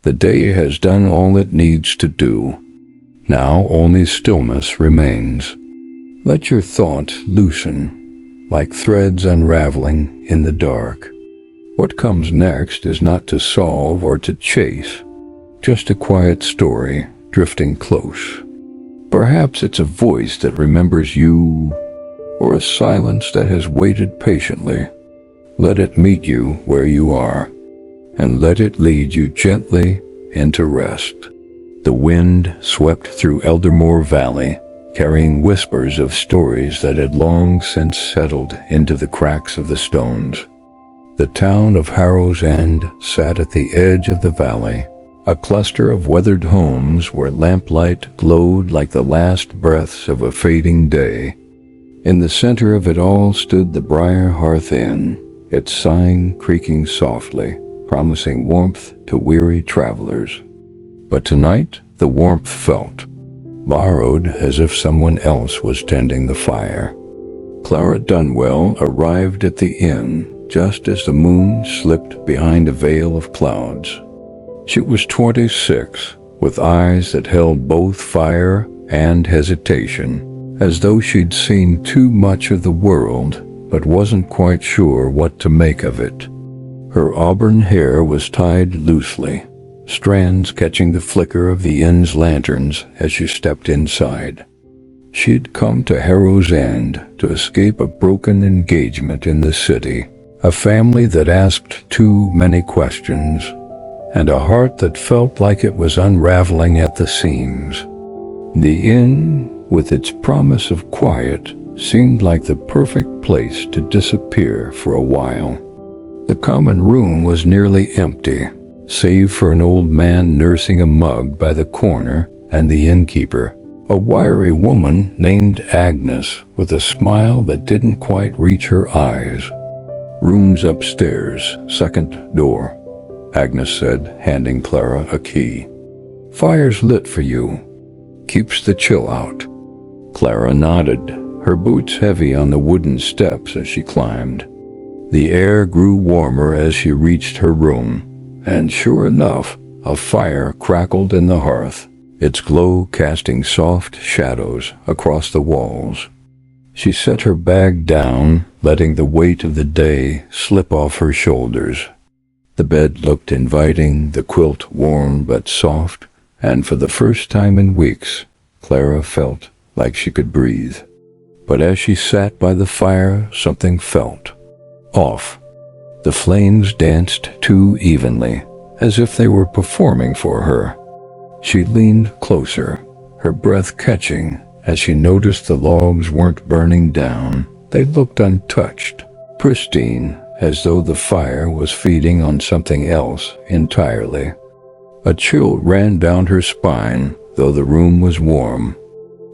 The day has done all it needs to do. Now only stillness remains. Let your thoughts loosen, like threads unraveling in the dark. What comes next is not to solve or to chase, just a quiet story drifting close. Perhaps it's a voice that remembers you, or a silence that has waited patiently. Let it meet you where you are, and let it lead you gently into rest. The wind swept through Eldermore Valley, carrying whispers of stories that had long since settled into the cracks of the stones. The town of Harrow's End sat at the edge of the valley, a cluster of weathered homes where lamplight glowed like the last breaths of a fading day. In the center of it all stood the Briar Hearth Inn, its sign creaking softly, promising warmth to weary travelers. But tonight, the warmth felt borrowed, as if someone else was tending the fire. Clara Dunwell arrived at the inn just as the moon slipped behind a veil of clouds. She was 26, with eyes that held both fire and hesitation, as though she'd seen too much of the world, but wasn't quite sure what to make of it. Her auburn hair was tied loosely, strands catching the flicker of the inn's lanterns as she stepped inside. She'd come to Harrow's End to escape a broken engagement in the city, a family that asked too many questions, and a heart that felt like it was unraveling at the seams. The inn, with its promise of quiet, seemed like the perfect place to disappear for a while. The common room was nearly empty, save for an old man nursing a mug by the corner and the innkeeper, a wiry woman named Agnes with a smile that didn't quite reach her eyes. "Rooms upstairs, second door," Agnes said, handing Clara a key. "Fire's lit for you. Keeps the chill out." Clara nodded, her boots heavy on the wooden steps as she climbed. The air grew warmer as she reached her room, and sure enough, a fire crackled in the hearth, its glow casting soft shadows across the walls. She set her bag down, letting the weight of the day slip off her shoulders. The bed looked inviting, the quilt warm but soft, and for the first time in weeks, Clara felt like she could breathe. But as she sat by the fire, something felt off. The flames danced too evenly, as if they were performing for her. She leaned closer, her breath catching as she noticed the logs weren't burning down. They looked untouched, pristine, as though the fire was feeding on something else entirely. A chill ran down her spine, though the room was warm.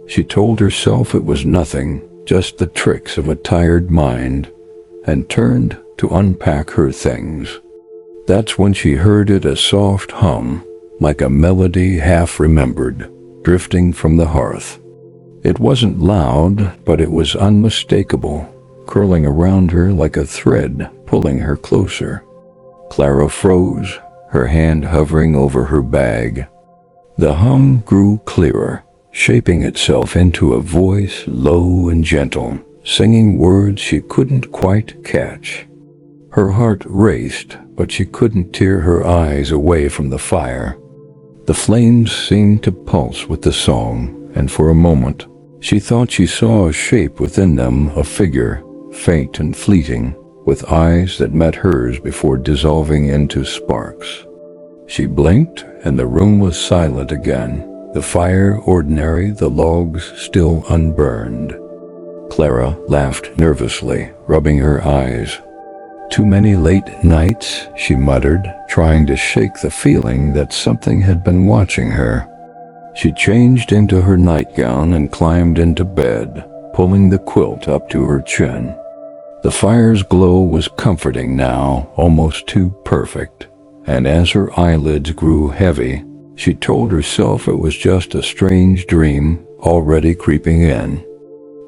She told herself it was nothing, just the tricks of a tired mind, and turned to unpack her things. That's when she heard it, a soft hum, like a melody half remembered, drifting from the hearth. It wasn't loud, but it was unmistakable, curling around her like a thread, pulling her closer. Clara froze, her hand hovering over her bag. The hum grew clearer, shaping itself into a voice low and gentle, singing words she couldn't quite catch. Her heart raced, but she couldn't tear her eyes away from the fire. The flames seemed to pulse with the song, and for a moment, she thought she saw a shape within them, a figure, faint and fleeting, with eyes that met hers before dissolving into sparks. She blinked, and the room was silent again, the fire ordinary, the logs still unburned. Clara laughed nervously, rubbing her eyes. "Too many late nights," she muttered, trying to shake the feeling that something had been watching her. She changed into her nightgown and climbed into bed, pulling the quilt up to her chin. The fire's glow was comforting now, almost too perfect, and as her eyelids grew heavy, she told herself it was just a strange dream already creeping in.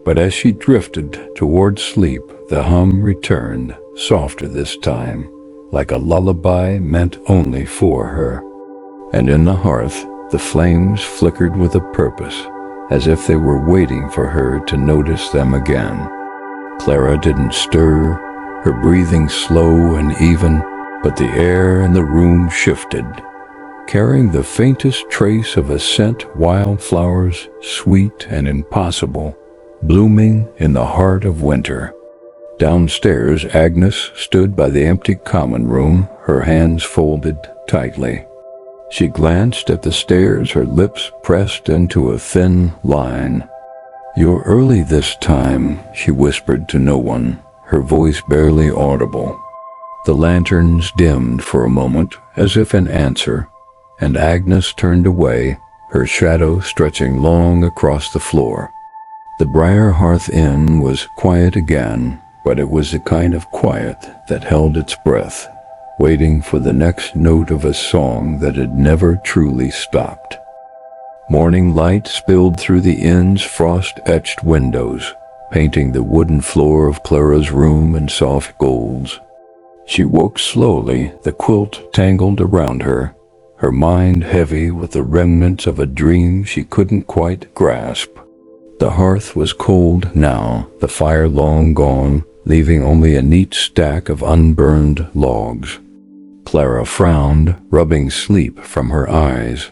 But as she drifted toward sleep, the hum returned, softer this time, like a lullaby meant only for her. and in the hearth the flames flickered with a purpose, as if they were waiting for her to notice them again. Clara didn't stir, her breathing slow and even, but the air in the room shifted, carrying the faintest trace of a scent wildflowers, sweet and impossible, blooming in the heart of winter. Downstairs, Agnes stood by the empty common room, her hands folded tightly. She glanced at the stairs, her lips pressed into a thin line. "You're early this time," she whispered to no one, her voice barely audible. The lanterns dimmed for a moment, as if in answer, and Agnes turned away, her shadow stretching long across the floor. The Briar Hearth Inn was quiet again, but it was the kind of quiet that held its breath, waiting for the next note of a song that had never truly stopped. Morning light spilled through the inn's frost-etched windows, painting the wooden floor of Clara's room in soft golds. She woke slowly, the quilt tangled around her, her mind heavy with the remnants of a dream she couldn't quite grasp. The hearth was cold now, the fire long gone, leaving only a neat stack of unburned logs. Clara frowned, rubbing sleep from her eyes.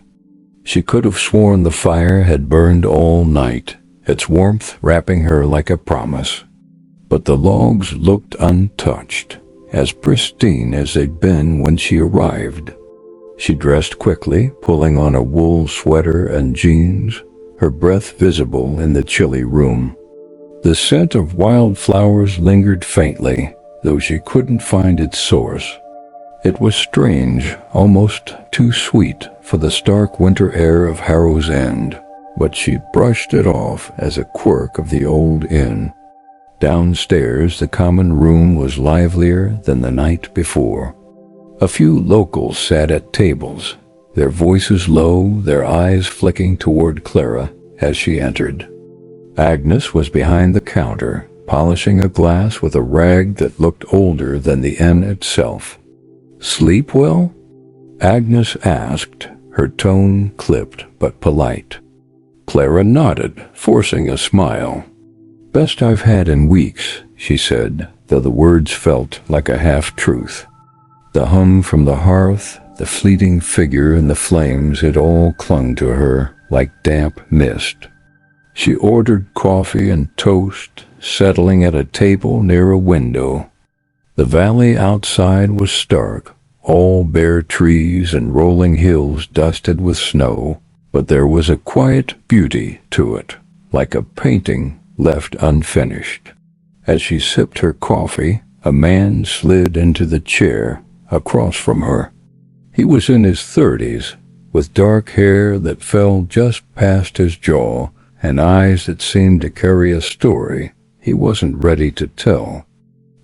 She could have sworn the fire had burned all night, its warmth wrapping her like a promise. But the logs looked untouched, as pristine as they'd been when she arrived. She dressed quickly, pulling on a wool sweater and jeans, her breath visible in the chilly room. The scent of wildflowers lingered faintly, though she couldn't find its source. It was strange, almost too sweet for the stark winter air of Harrow's End, but she brushed it off as a quirk of the old inn. Downstairs, the common room was livelier than the night before. A few locals sat at tables, their voices low, their eyes flicking toward Clara as she entered. Agnes was behind the counter, polishing a glass with a rag that looked older than the inn itself. "Sleep well?" Agnes asked, her tone clipped but polite. Clara nodded, forcing a smile. "Best I've had in weeks," she said, though the words felt like a half-truth. The hum from the hearth, the fleeting figure in the flames, it all clung to her like damp mist. She ordered coffee and toast, settling at a table near a window. The valley outside was stark, all bare trees and rolling hills dusted with snow, but there was a quiet beauty to it, like a painting left unfinished. As she sipped her coffee, a man slid into the chair across from her. He was in his 30s, with dark hair that fell just past his jaw and eyes that seemed to carry a story he wasn't ready to tell.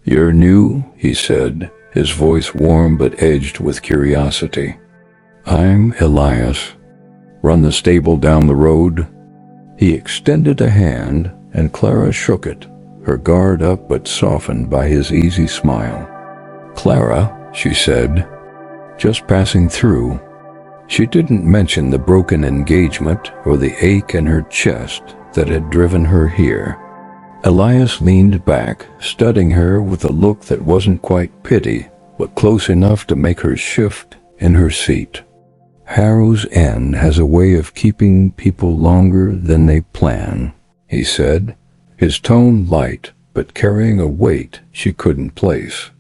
"You're new," he said, his voice warm but edged with curiosity. "I'm Elias. Run the stable down the road." He extended a hand, and Clara shook it, her guard up but softened by his easy smile. "Clara," she said, "just passing through." She didn't mention the broken engagement or the ache in her chest that had driven her here. Elias leaned back, studying her with a look that wasn't quite pity, but close enough to make her shift in her seat. "Harrow's End has a way of keeping people longer than they plan," he said, his tone light but carrying a weight she couldn't place.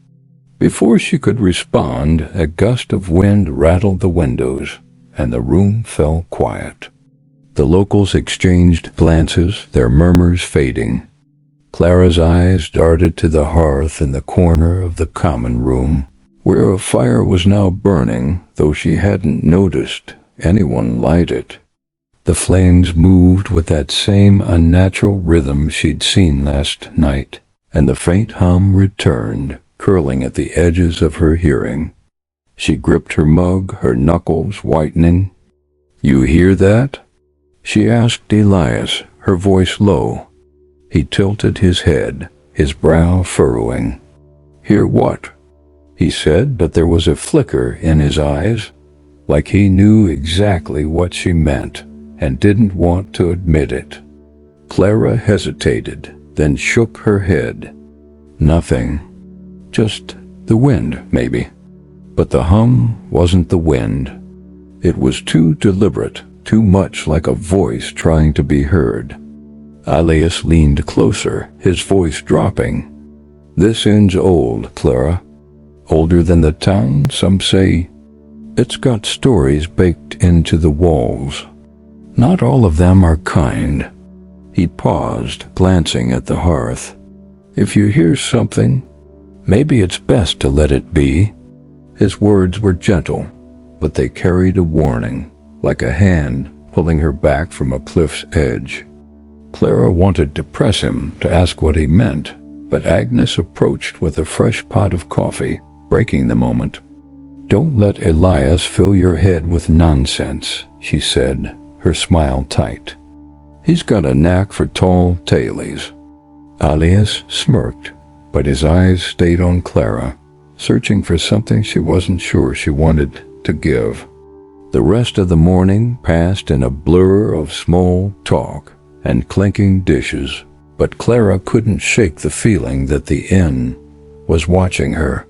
Before she could respond, a gust of wind rattled the windows, and the room fell quiet. The locals exchanged glances, their murmurs fading. Clara's eyes darted to the hearth in the corner of the common room, where a fire was now burning, though she hadn't noticed anyone light it. The flames moved with that same unnatural rhythm she'd seen last night, and the faint hum returned, curling at the edges of her hearing. She gripped her mug, her knuckles whitening. "You hear that?" she asked Elias, her voice low. He tilted his head, his brow furrowing. "Hear what?" he said, but there was a flicker in his eyes. like he knew exactly what she meant and didn't want to admit it. Clara hesitated, then shook her head. Nothing. Just the wind, maybe. But the hum wasn't the wind. It was too deliberate, too much like a voice trying to be heard. Alias leaned closer, his voice dropping. "This inn's old, Clara. Older than the town, some say. It's got stories baked into the walls. Not all of them are kind." He paused, glancing at the hearth. "If you hear something, maybe it's best to let it be." His words were gentle, but they carried a warning, like a hand pulling her back from a cliff's edge. Clara wanted to press him to ask what he meant, but Agnes approached with a fresh pot of coffee, breaking the moment. "Don't let Elias fill your head with nonsense," she said, her smile tight. "He's got a knack for tall tales." Alias smirked, but his eyes stayed on Clara, searching for something she wasn't sure she wanted to give. The rest of the morning passed in a blur of small talk and clinking dishes, but Clara couldn't shake the feeling that the inn was watching her.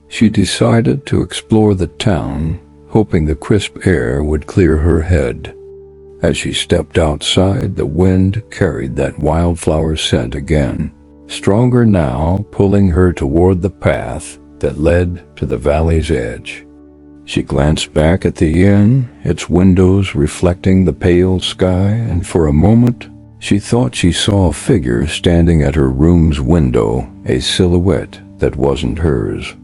She decided to explore the town, hoping the crisp air would clear her head. As she stepped outside, the wind carried that wildflower scent again, stronger now, pulling her toward the path that led to the valley's edge. She glanced back at the inn, its windows reflecting the pale sky, and for a moment she thought she saw a figure standing at her room's window, a silhouette that wasn't hers.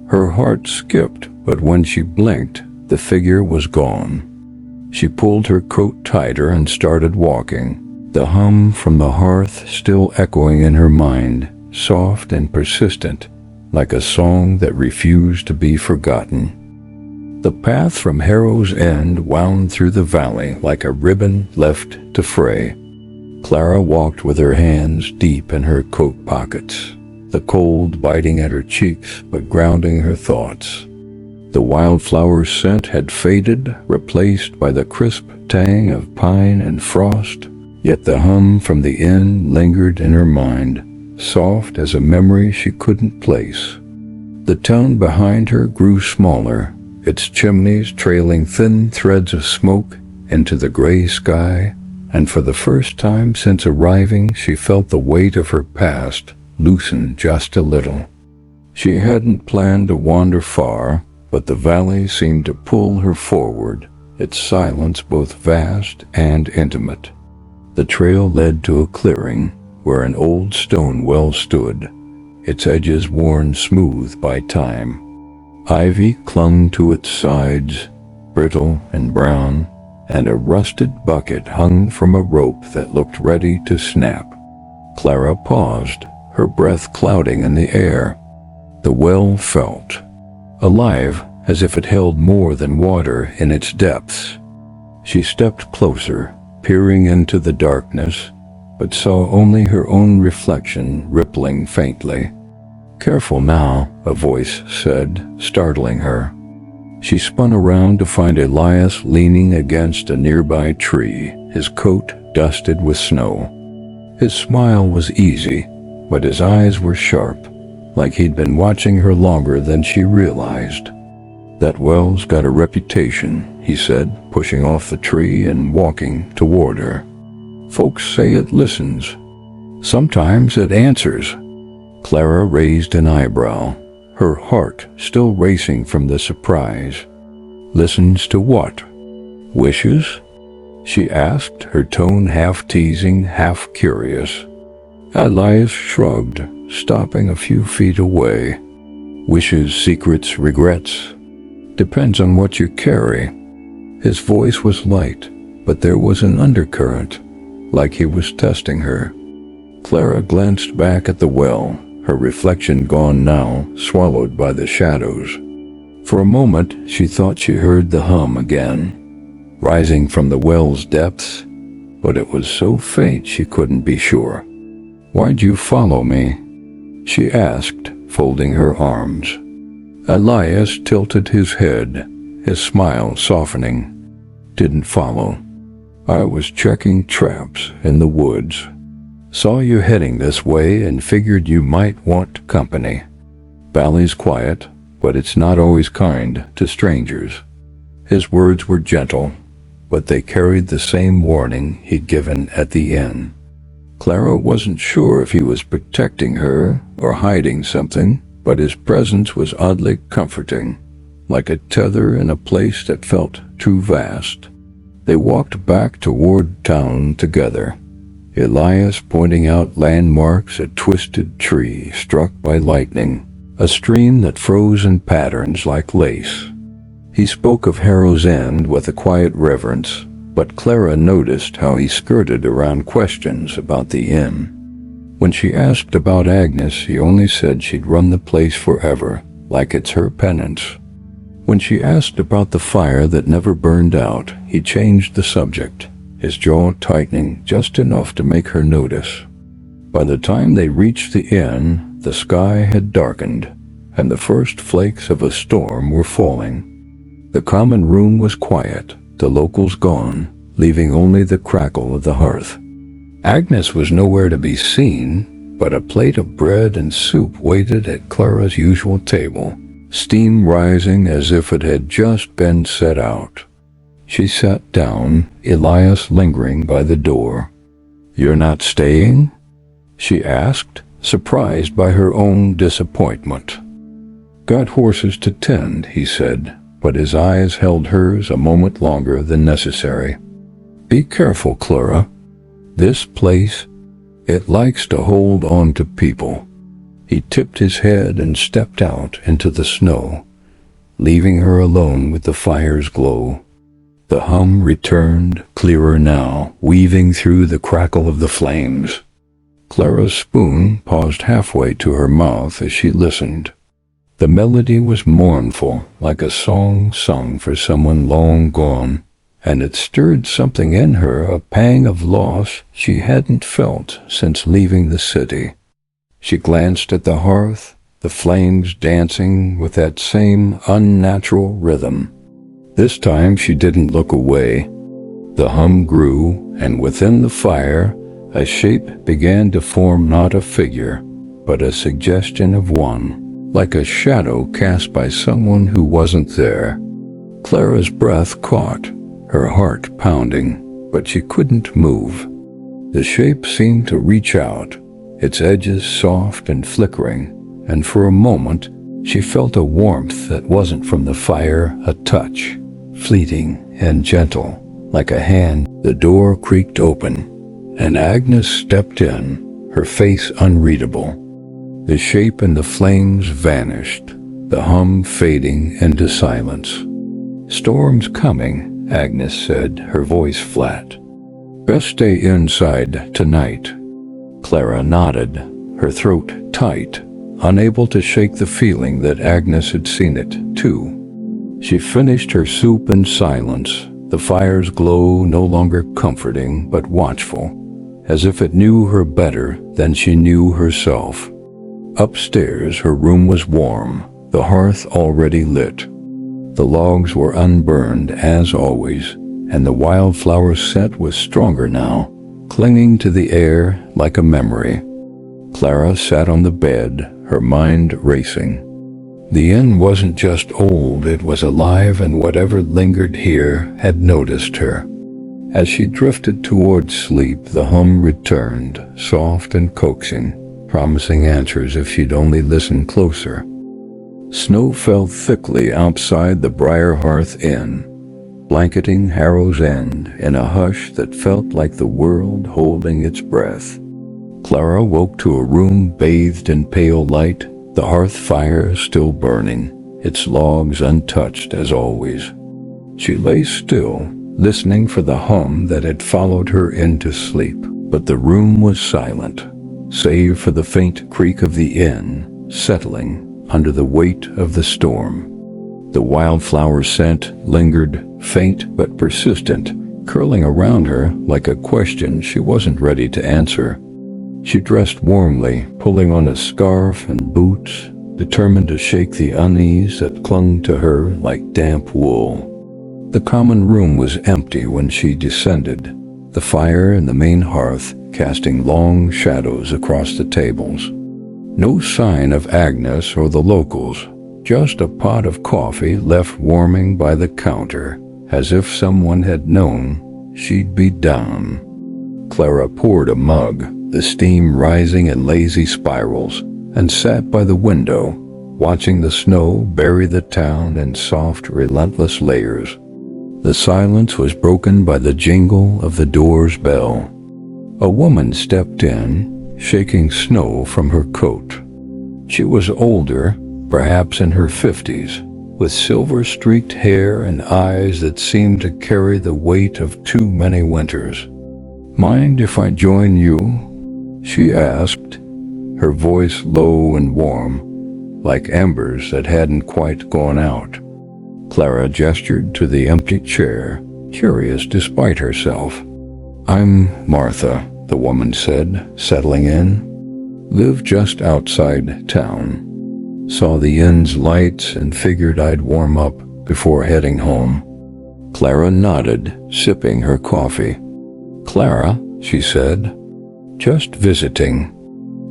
Her heart skipped, but when she blinked, the figure was gone. She pulled her coat tighter and started walking, the hum from the hearth still echoing in her mind, soft and persistent, like a song that refused to be forgotten. The path from Harrow's End wound through the valley like a ribbon left to fray. Clara walked with her hands deep in her coat pockets, the cold biting at her cheeks but grounding her thoughts. The wildflower scent had faded, replaced by the crisp tang of pine and frost, yet the hum from the inn lingered in her mind, soft as a memory she couldn't place. The town behind her grew smaller, its chimneys trailing thin threads of smoke into the gray sky, and for the first time since arriving she felt the weight of her past loosen just a little. She hadn't planned to wander far, but the valley seemed to pull her forward, its silence both vast and intimate. The trail led to a clearing where an old stone well stood, its edges worn smooth by time. Ivy clung to its sides, brittle and brown, and a rusted bucket hung from a rope that looked ready to snap. Clara paused, her breath clouding in the air. The well felt alive, as if it held more than water in its depths. She stepped closer, peering into the darkness, but saw only her own reflection rippling faintly. "Careful now," a voice said, startling her. She spun around to find Elias leaning against a nearby tree, his coat dusted with snow. His smile was easy, but his eyes were sharp, like he'd been watching her longer than she realized. "That well's got a reputation," he said, pushing off the tree and walking toward her. "Folks say it listens. Sometimes it answers." Clara raised an eyebrow, her heart still racing from the surprise. "Listens to what? Wishes?" she asked, her tone half teasing, half curious. Elias shrugged, stopping a few feet away. "Wishes, secrets, regrets. Depends on what you carry." His voice was light, but there was an undercurrent, like he was testing her. Clara glanced back at the well, her reflection gone now, swallowed by the shadows. For a moment, she thought she heard the hum again, rising from the well's depths, but it was so faint she couldn't be sure. "Why'd you follow me?" she asked, folding her arms. Elias tilted his head, his smile softening. "Didn't follow. I was checking traps in the woods. Saw you heading this way and figured you might want company. Valley's quiet, but it's not always kind to strangers." His words were gentle, but they carried the same warning he'd given at the inn. Clara wasn't sure if he was protecting her or hiding something, but his presence was oddly comforting, like a tether in a place that felt too vast. They walked back toward town together, Elias pointing out landmarks, a twisted tree struck by lightning, a stream that froze in patterns like lace. He spoke of Harrow's End with a quiet reverence, but Clara noticed how he skirted around questions about the inn. When she asked about Agnes, he only said she'd run the place forever, like it's her penance. When she asked about the fire that never burned out, he changed the subject, his jaw tightening just enough to make her notice. By the time they reached the inn, the sky had darkened, and the first flakes of a storm were falling. The common room was quiet, the locals gone, leaving only the crackle of the hearth. Agnes was nowhere to be seen, but a plate of bread and soup waited at Clara's usual table, steam rising as if it had just been set out. She sat down, Elias lingering by the door. "You're not staying?" she asked, surprised by her own disappointment. "Got horses to tend," he said, but his eyes held hers a moment longer than necessary. "Be careful, Clara. This place, it likes to hold on to people." He tipped his head and stepped out into the snow, leaving her alone with the fire's glow. The hum returned, clearer now, weaving through the crackle of the flames. Clara's spoon paused halfway to her mouth as she listened. The melody was mournful, like a song sung for someone long gone, and it stirred something in her, a pang of loss she hadn't felt since leaving the city. She glanced at the hearth, the flames dancing with that same unnatural rhythm. This time she didn't look away. The hum grew, and within the fire, a shape began to form, not a figure, but a suggestion of one, like a shadow cast by someone who wasn't there. Clara's breath caught, her heart pounding, but she couldn't move. The shape seemed to reach out, its edges soft and flickering, and for a moment she felt a warmth that wasn't from the fire, a touch, fleeting and gentle, like a hand. The door creaked open, and Agnes stepped in, her face unreadable. The shape and the flames vanished, the hum fading into silence. "Storm's coming," Agnes said, her voice flat. "Best stay inside tonight." Clara nodded, her throat tight, unable to shake the feeling that Agnes had seen it, too. She finished her soup in silence, the fire's glow no longer comforting but watchful, as if it knew her better than she knew herself. Upstairs, her room was warm, the hearth already lit. The logs were unburned, as always, and the wildflower scent was stronger now, clinging to the air like a memory. Clara sat on the bed, her mind racing. The inn wasn't just old, it was alive, and whatever lingered here had noticed her. As she drifted toward sleep, the hum returned, soft and coaxing, promising answers if she'd only listen closer. Snow fell thickly outside the Briar Hearth Inn, blanketing Harrow's End in a hush that felt like the world holding its breath. Clara woke to a room bathed in pale light, the hearth fire still burning, its logs untouched as always. She lay still, listening for the hum that had followed her into sleep, but the room was silent, save for the faint creak of the inn settling under the weight of the storm. The wildflower scent lingered, faint but persistent, curling around her like a question she wasn't ready to answer. She dressed warmly, pulling on a scarf and boots, determined to shake the unease that clung to her like damp wool. The common room was empty when she descended, the fire in the main hearth casting long shadows across the tables. No sign of Agnes or the locals, just a pot of coffee left warming by the counter, as if someone had known she'd be down. Clara poured a mug, the steam rising in lazy spirals, and sat by the window, watching the snow bury the town in soft, relentless layers. The silence was broken by the jingle of the door's bell. A woman stepped in, shaking snow from her coat. She was older, perhaps in her 50s, with silver-streaked hair and eyes that seemed to carry the weight of too many winters. "Mind if I join you?" she asked, her voice low and warm, like embers that hadn't quite gone out. Clara gestured to the empty chair, curious despite herself. "I'm Martha," the woman said, settling in. "Live just outside town. Saw the inn's lights and figured I'd warm up before heading home." Clara nodded, sipping her coffee. "Clara," she said, "just visiting."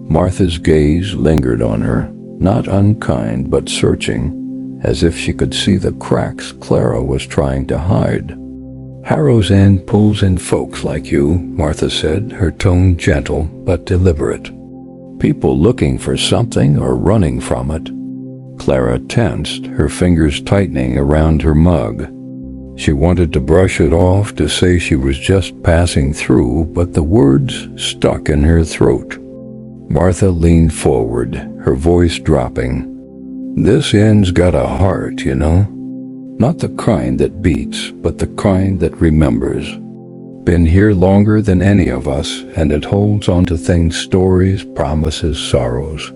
Martha's gaze lingered on her, not unkind but searching, as if she could see the cracks Clara was trying to hide. "Harrow's End pulls in folks like you," Martha said, her tone gentle but deliberate. "People looking for something or running from it." Clara tensed, her fingers tightening around her mug. She wanted to brush it off, to say she was just passing through, but the words stuck in her throat. Martha leaned forward, her voice dropping. "This inn's got a heart, you know. Not the kind that beats, but the kind that remembers. Been here longer than any of us, and it holds on to things, stories, promises, sorrows."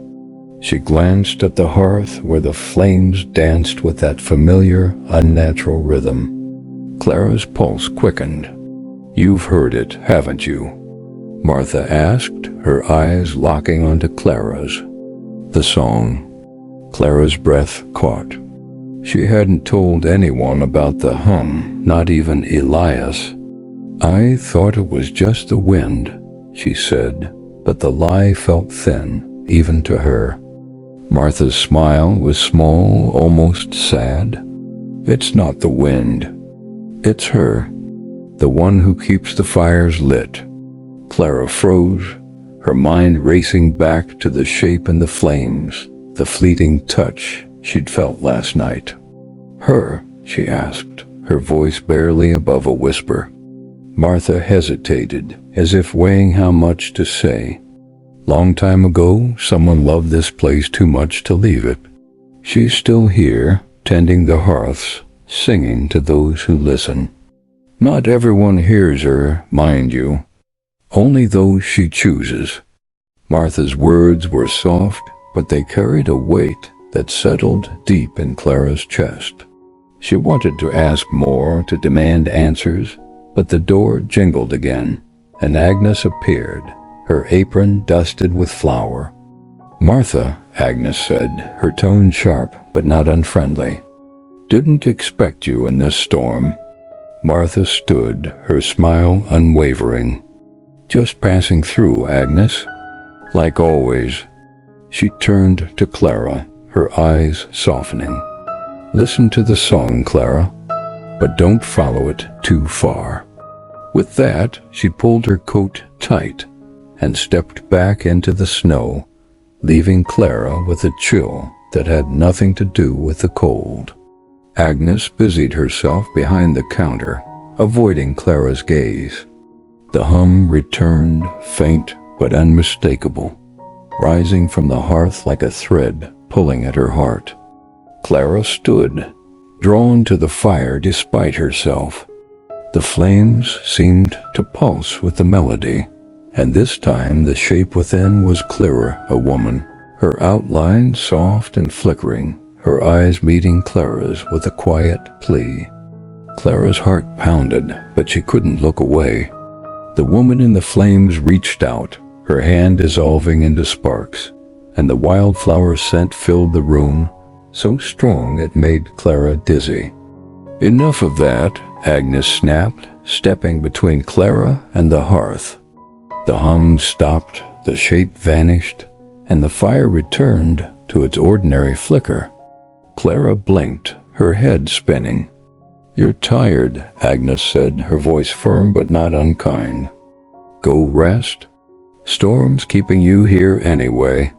She glanced at the hearth where the flames danced with that familiar, unnatural rhythm. Clara's pulse quickened. "You've heard it, haven't you?" Martha asked, her eyes locking onto Clara's. "The song." Clara's breath caught. She hadn't told anyone about the hum, not even Elias. "I thought it was just the wind," she said, but the lie felt thin, even to her. Martha's smile was small, almost sad. "It's not the wind. It's her, the one who keeps the fires lit." Clara froze, her mind racing back to the shape in the flames, the fleeting touch she'd felt last night. "Her?" she asked, her voice barely above a whisper. Martha hesitated, as if weighing how much to say. Long time ago, someone loved this place too much to leave it. She's still here, tending the hearths, singing to those who listen. Not everyone hears her, mind you. Only those she chooses. Martha's words were soft, but they carried a weight that settled deep in Clara's chest. She wanted to ask more, to demand answers, but the door jingled again, and Agnes appeared, her apron dusted with flour. "Martha," Agnes said, her tone sharp but not unfriendly. "Didn't expect you in this storm." Martha stood, her smile unwavering. "Just passing through, Agnes." "Like always." She turned to Clara, her eyes softening. "Listen to the song, Clara, but don't follow it too far." With that, she pulled her coat tight and stepped back into the snow, leaving Clara with a chill that had nothing to do with the cold. Agnes busied herself behind the counter, avoiding Clara's gaze. The hum returned, faint but unmistakable, rising from the hearth like a thread pulling at her heart. Clara stood, drawn to the fire despite herself. The flames seemed to pulse with the melody, and this time the shape within was clearer, a woman, her outline soft and flickering, her eyes meeting Clara's with a quiet plea. Clara's heart pounded, but she couldn't look away. The woman in the flames reached out, her hand dissolving into sparks, and the wildflower scent filled the room, so strong it made Clara dizzy. "Enough of that," Agnes snapped, stepping between Clara and the hearth. The hum stopped, the shape vanished, and the fire returned to its ordinary flicker. Clara blinked, her head spinning. "You're tired," Agnes said, her voice firm but not unkind. "Go rest? Storm's keeping you here anyway."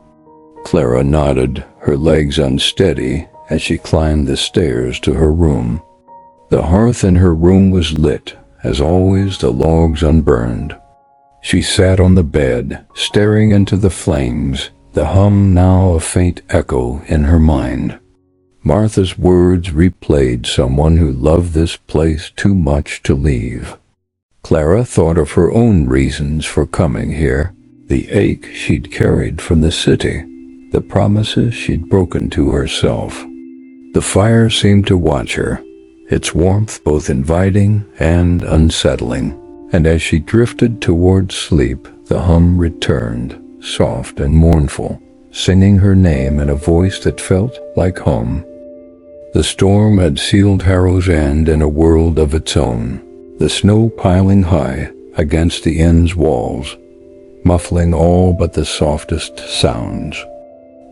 Clara nodded, her legs unsteady as she climbed the stairs to her room. The hearth in her room was lit, as always, the logs unburned. She sat on the bed, staring into the flames, the hum now a faint echo in her mind. Martha's words replayed, someone who loved this place too much to leave. Clara thought of her own reasons for coming here, the ache she'd carried from the city, the promises she'd broken to herself. The fire seemed to watch her, its warmth both inviting and unsettling, and as she drifted toward sleep, the hum returned, soft and mournful, singing her name in a voice that felt like home. The storm had sealed Harrow's End in a world of its own, the snow piling high against the inn's walls, muffling all but the softest sounds.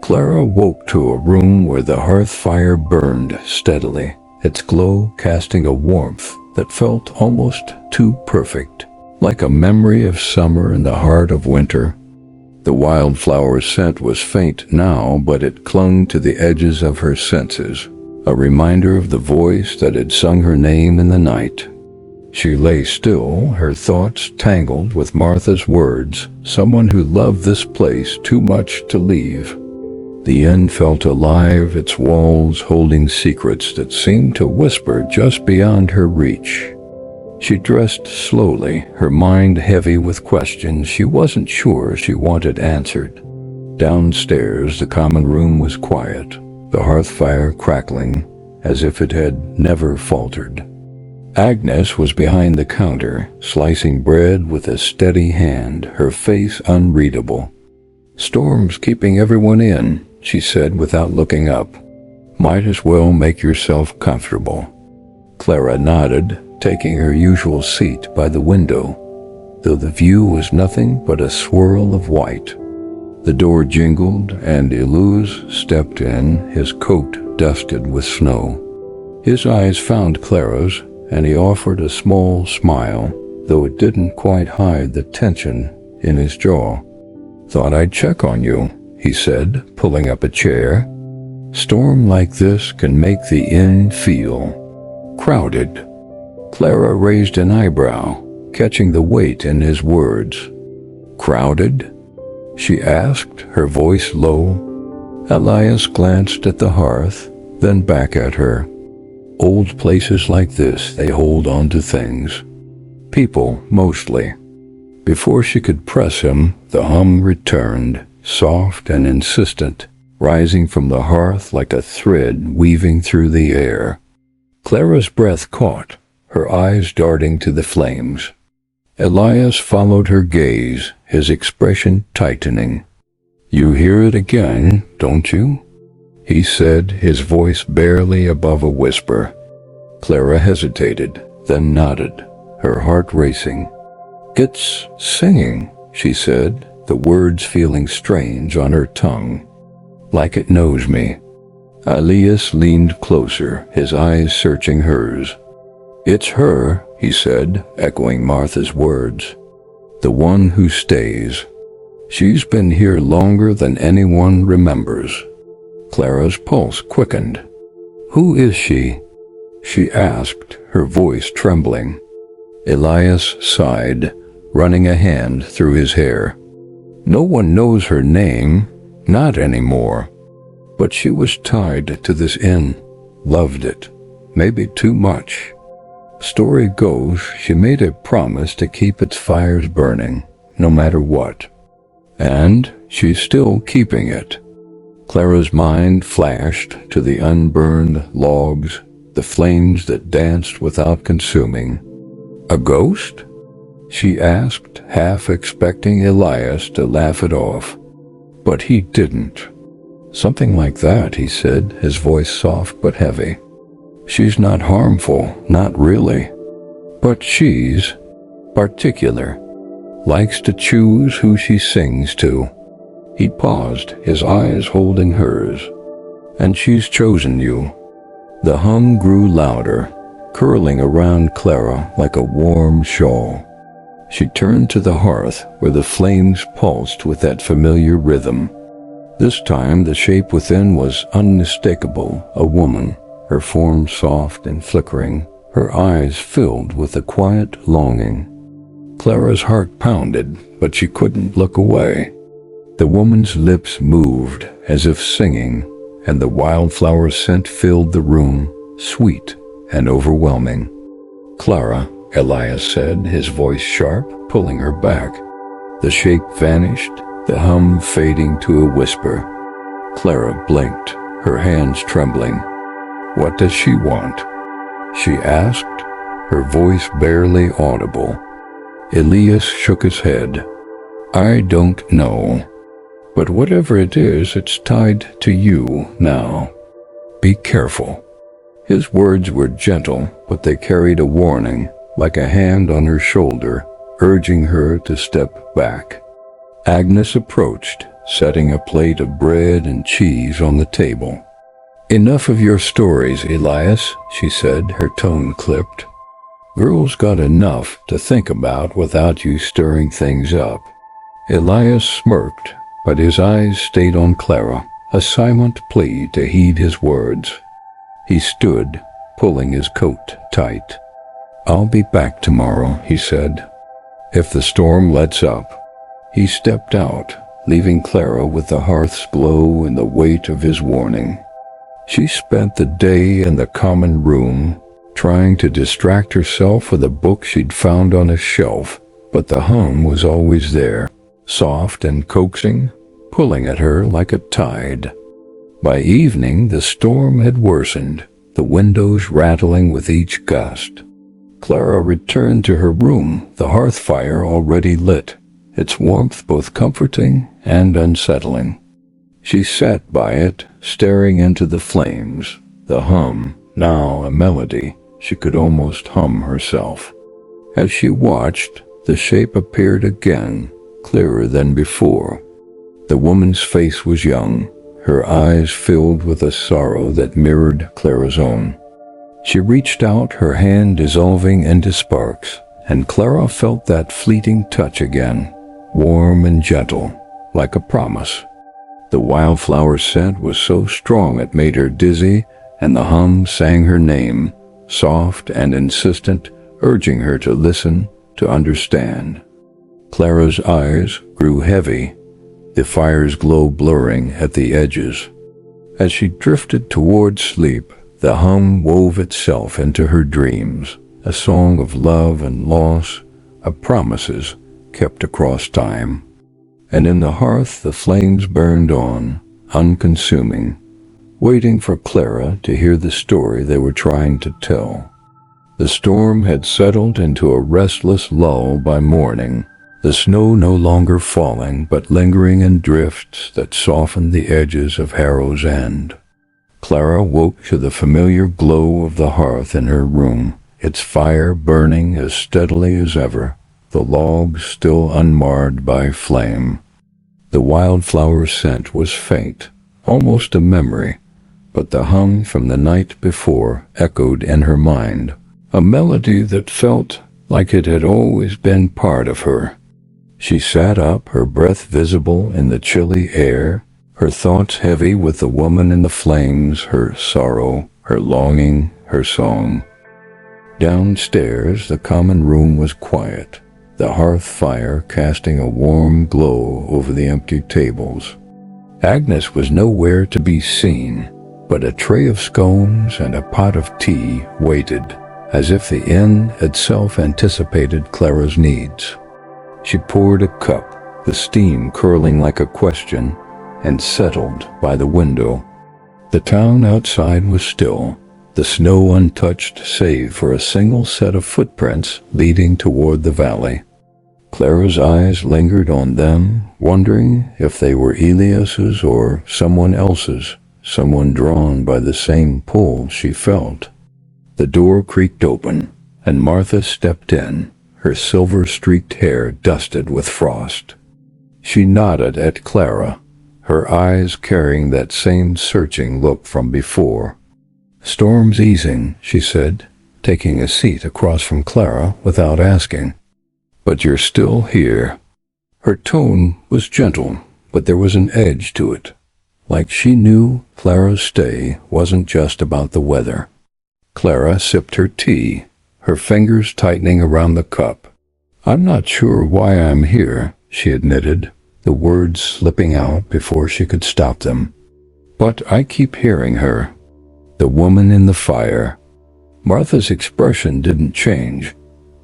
Clara woke to a room where the hearth fire burned steadily, its glow casting a warmth that felt almost too perfect, like a memory of summer in the heart of winter. The wildflower scent was faint now, but it clung to the edges of her senses, a reminder of the voice that had sung her name in the night. She lay still, her thoughts tangled with Martha's words, someone who loved this place too much to leave. The inn felt alive, its walls holding secrets that seemed to whisper just beyond her reach. She dressed slowly, her mind heavy with questions she wasn't sure she wanted answered. Downstairs, the common room was quiet, the hearth fire crackling as if it had never faltered. Agnes was behind the counter, slicing bread with a steady hand, her face unreadable. "Storm's keeping everyone in," she said without looking up. "Might as well make yourself comfortable." Clara nodded, taking her usual seat by the window, though the view was nothing but a swirl of white. The door jingled, and Iluz stepped in, his coat dusted with snow. His eyes found Clara's, and he offered a small smile, though it didn't quite hide the tension in his jaw. "Thought I'd check on you," he said, pulling up a chair. "Storm like this can make the inn feel crowded." Clara raised an eyebrow, catching the weight in his words. "Crowded?" she asked, her voice low. Elias glanced at the hearth, then back at her. Old places like this, they hold on to things. People, mostly. Before she could press him, the hum returned, soft and insistent, rising from the hearth like a thread weaving through the air. Clara's breath caught, her eyes darting to the flames. Elias followed her gaze, his expression tightening. "You hear it again, don't you?" he said, his voice barely above a whisper. Clara hesitated, then nodded, her heart racing. "It's singing," she said, the words feeling strange on her tongue. "Like it knows me." Elias leaned closer, his eyes searching hers. "It's her," he said, echoing Martha's words. "The one who stays. She's been here longer than anyone remembers." Clara's pulse quickened. "Who is she?" she asked, her voice trembling. Elias sighed, running a hand through his hair. "No one knows her name, not anymore. But she was tied to this inn, loved it, maybe too much. Story goes, she made a promise to keep its fires burning, no matter what. And she's still keeping it." Clara's mind flashed to the unburned logs, the flames that danced without consuming. "A ghost?" she asked, half expecting Elias to laugh it off. But he didn't. "Something like that," he said, his voice soft but heavy. "She's not harmful, not really. But she's particular. Likes to choose who she sings to." He paused, his eyes holding hers. "And she's chosen you." The hum grew louder, curling around Clara like a warm shawl. She turned to the hearth, where the flames pulsed with that familiar rhythm. This time the shape within was unmistakable, a woman, her form soft and flickering, her eyes filled with a quiet longing. Clara's heart pounded, but she couldn't look away. The woman's lips moved, as if singing, and the wildflower scent filled the room, sweet and overwhelming. "Clara," Elias said, his voice sharp, pulling her back. The shape vanished, the hum fading to a whisper. Clara blinked, her hands trembling. "What does she want?" she asked, her voice barely audible. Elias shook his head. "I don't know. But whatever it is, it's tied to you now. Be careful." His words were gentle, but they carried a warning, like a hand on her shoulder, urging her to step back. Agnes approached, setting a plate of bread and cheese on the table. "Enough of your stories, Elias," she said, her tone clipped. "Girls got enough to think about without you stirring things up." Elias smirked, but his eyes stayed on Clara, a silent plea to heed his words. He stood, pulling his coat tight. "I'll be back tomorrow," he said, "if the storm lets up." He stepped out, leaving Clara with the hearth's glow and the weight of his warning. She spent the day in the common room, trying to distract herself with a book she'd found on a shelf, but the hum was always there, soft and coaxing, pulling at her like a tide. By evening, the storm had worsened, the windows rattling with each gust. Clara returned to her room, the hearth fire already lit, its warmth both comforting and unsettling. She sat by it, staring into the flames, the hum, now a melody she could almost hum herself. As she watched, the shape appeared again, clearer than before. The woman's face was young, her eyes filled with a sorrow that mirrored Clara's own. She reached out, her hand dissolving into sparks, and Clara felt that fleeting touch again, warm and gentle, like a promise. The wildflower scent was so strong it made her dizzy, and the hum sang her name, soft and insistent, urging her to listen, to understand. Clara's eyes grew heavy, the fire's glow blurring at the edges. As she drifted toward sleep, the hum wove itself into her dreams, a song of love and loss, of promises kept across time. And in the hearth the flames burned on, unconsuming, waiting for Clara to hear the story they were trying to tell. The storm had settled into a restless lull by morning, the snow no longer falling but lingering in drifts that softened the edges of Harrow's End. Clara woke to the familiar glow of the hearth in her room, its fire burning as steadily as ever, the logs still unmarred by flame. The wildflower scent was faint, almost a memory, but the hum from the night before echoed in her mind, a melody that felt like it had always been part of her. She sat up, her breath visible in the chilly air, her thoughts heavy with the woman in the flames, her sorrow, her longing, her song. Downstairs, the common room was quiet, the hearth fire casting a warm glow over the empty tables. Agnes was nowhere to be seen, but a tray of scones and a pot of tea waited, as if the inn itself anticipated Clara's needs. She poured a cup, the steam curling like a question, and settled by the window. The town outside was still, the snow untouched save for a single set of footprints leading toward the valley. Clara's eyes lingered on them, wondering if they were Elias's or someone else's, someone drawn by the same pull she felt. The door creaked open, and Martha stepped in, her silver-streaked hair dusted with frost. She nodded at Clara, her eyes carrying that same searching look from before. "Storm's easing," she said, taking a seat across from Clara without asking. "But you're still here." Her tone was gentle, but there was an edge to it, like she knew Clara's stay wasn't just about the weather. Clara sipped her tea, her fingers tightening around the cup. "I'm not sure why I'm here," she admitted, the words slipping out before she could stop them. "But I keep hearing her. The woman in the fire." Martha's expression didn't change,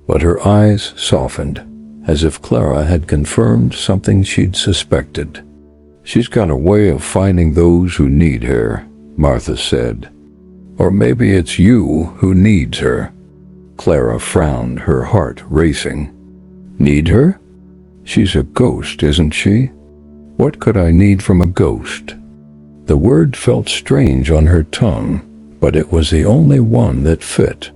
but her eyes softened, as if Clara had confirmed something she'd suspected. "She's got a way of finding those who need her," Martha said. "Or maybe it's you who needs her." Clara frowned, her heart racing. "Need her? She's a ghost, isn't she? What could I need from a ghost?" The word felt strange on her tongue, but it was the only one that fit.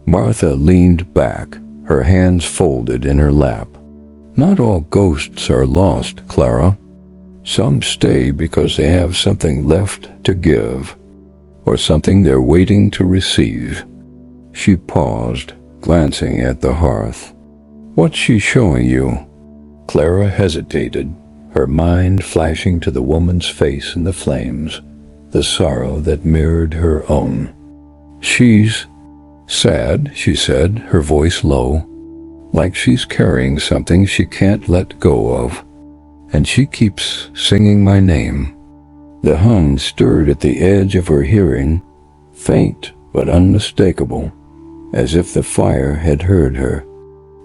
Martha leaned back, her hands folded in her lap. "Not all ghosts are lost, Clara. Some stay because they have something left to give, or something they're waiting to receive." She paused, glancing at the hearth. "What's she showing you?" Clara hesitated, her mind flashing to the woman's face in the flames, the sorrow that mirrored her own. "She's sad," she said, her voice low, "like she's carrying something she can't let go of. And she keeps singing my name." The hum stirred at the edge of her hearing, faint but unmistakable, as if the fire had heard her.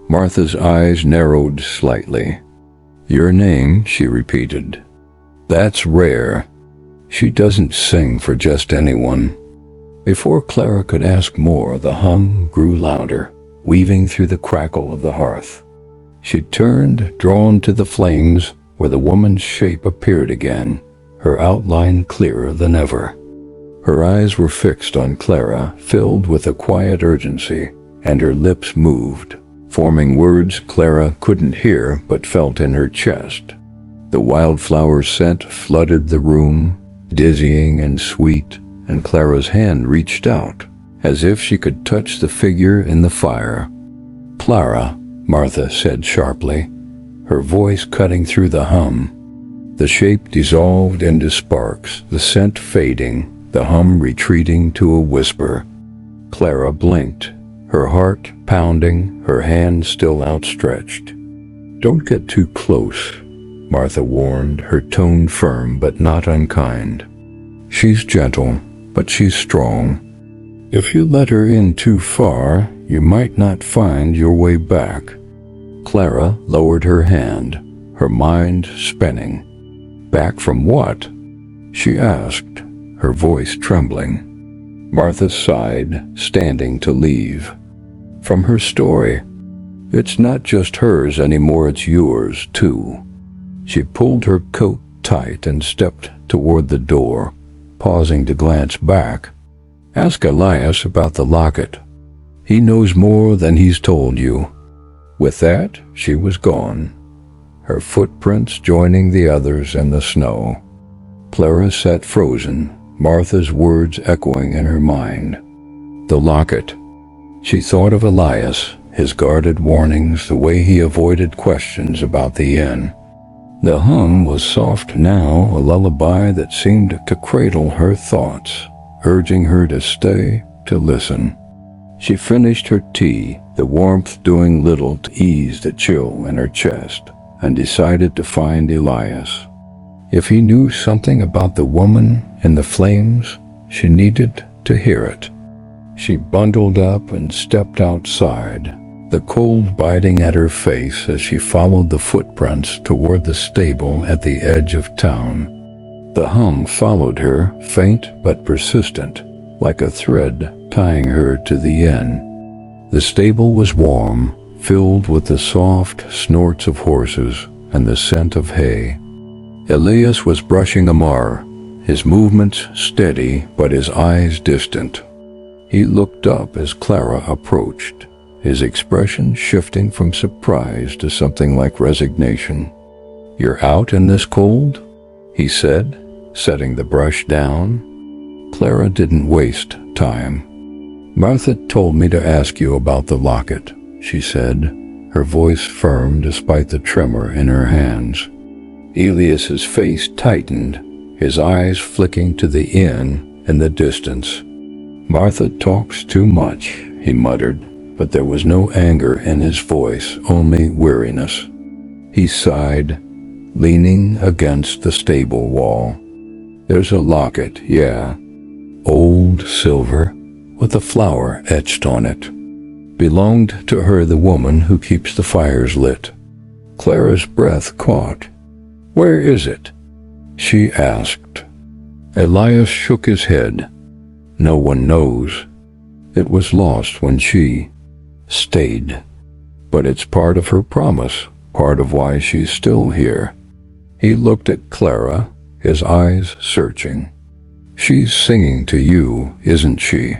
Martha's eyes narrowed slightly. "Your name," she repeated. "That's rare. She doesn't sing for just anyone." Before Clara could ask more, the hum grew louder, weaving through the crackle of the hearth. She turned, drawn to the flames, where the woman's shape appeared again, her outline clearer than ever. Her eyes were fixed on Clara, filled with a quiet urgency, and her lips moved, forming words Clara couldn't hear but felt in her chest. The wildflower scent flooded the room, dizzying and sweet, and Clara's hand reached out, as if she could touch the figure in the fire. "Clara," Martha said sharply, her voice cutting through the hum. The shape dissolved into sparks, the scent fading, the hum retreating to a whisper. Clara blinked, her heart pounding, her hand still outstretched. "Don't get too close," Martha warned, her tone firm but not unkind. "She's gentle, but she's strong. If you let her in too far, you might not find your way back." Clara lowered her hand, her mind spinning. "Back from what?" she asked, her voice trembling. Martha sighed, standing to leave. "From her story. It's not just hers anymore, it's yours, too." She pulled her coat tight and stepped toward the door, pausing to glance back. "Ask Elias about the locket. He knows more than he's told you." With that, she was gone, her footprints joining the others in the snow. Clara sat frozen, Martha's words echoing in her mind. The locket. She thought of Elias, his guarded warnings, the way he avoided questions about the inn. The hum was soft now, a lullaby that seemed to cradle her thoughts, urging her to stay, to listen. She finished her tea, the warmth doing little to ease the chill in her chest, and decided to find Elias. If he knew something about the woman in the flames, she needed to hear it. She bundled up and stepped outside, the cold biting at her face as she followed the footprints toward the stable at the edge of town. The hum followed her, faint but persistent, like a thread tying her to the inn. The stable was warm, filled with the soft snorts of horses and the scent of hay. Elias was brushing Amar, his movements steady but his eyes distant. He looked up as Clara approached, his expression shifting from surprise to something like resignation. "You're out in this cold?" he said, setting the brush down. Clara didn't waste time. "Martha told me to ask you about the locket," she said, her voice firm despite the tremor in her hands. Elias's face tightened, his eyes flicking to the inn in the distance. "Martha talks too much," he muttered, but there was no anger in his voice, only weariness. He sighed, leaning against the stable wall. "There's a locket, yeah. Old silver, with a flower etched on it. Belonged to her, the woman who keeps the fires lit." Clara's breath caught. "Where is it?" she asked. Elias shook his head. "No one knows. It was lost when she stayed. But it's part of her promise, part of why she's still here." He looked at Clara, his eyes searching. "She's singing to you, isn't she?"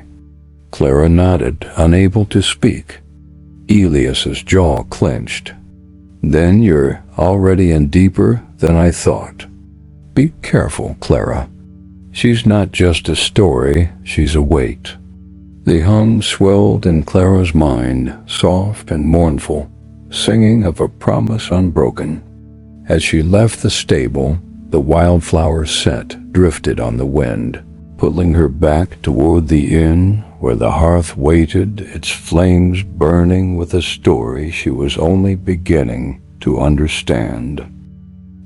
Clara nodded, unable to speak. Elias's jaw clenched. "Then you're already in deeper than I thought. Be careful, Clara. She's not just a story, she's a weight." The hum swelled in Clara's mind, soft and mournful, singing of a promise unbroken. As she left the stable, the wildflower scent drifted on the wind, pulling her back toward the inn where the hearth waited, its flames burning with a story she was only beginning to understand.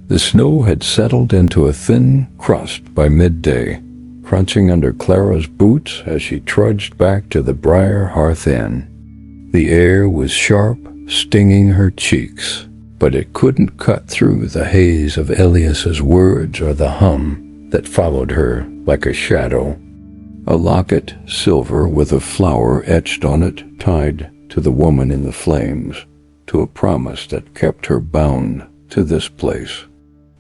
The snow had settled into a thin crust by midday, crunching under Clara's boots as she trudged back to the Briar Hearth Inn. The air was sharp, stinging her cheeks, but it couldn't cut through the haze of Elias's words or the hum that followed her like a shadow. A locket, silver with a flower etched on it, tied to the woman in the flames, to a promise that kept her bound to this place.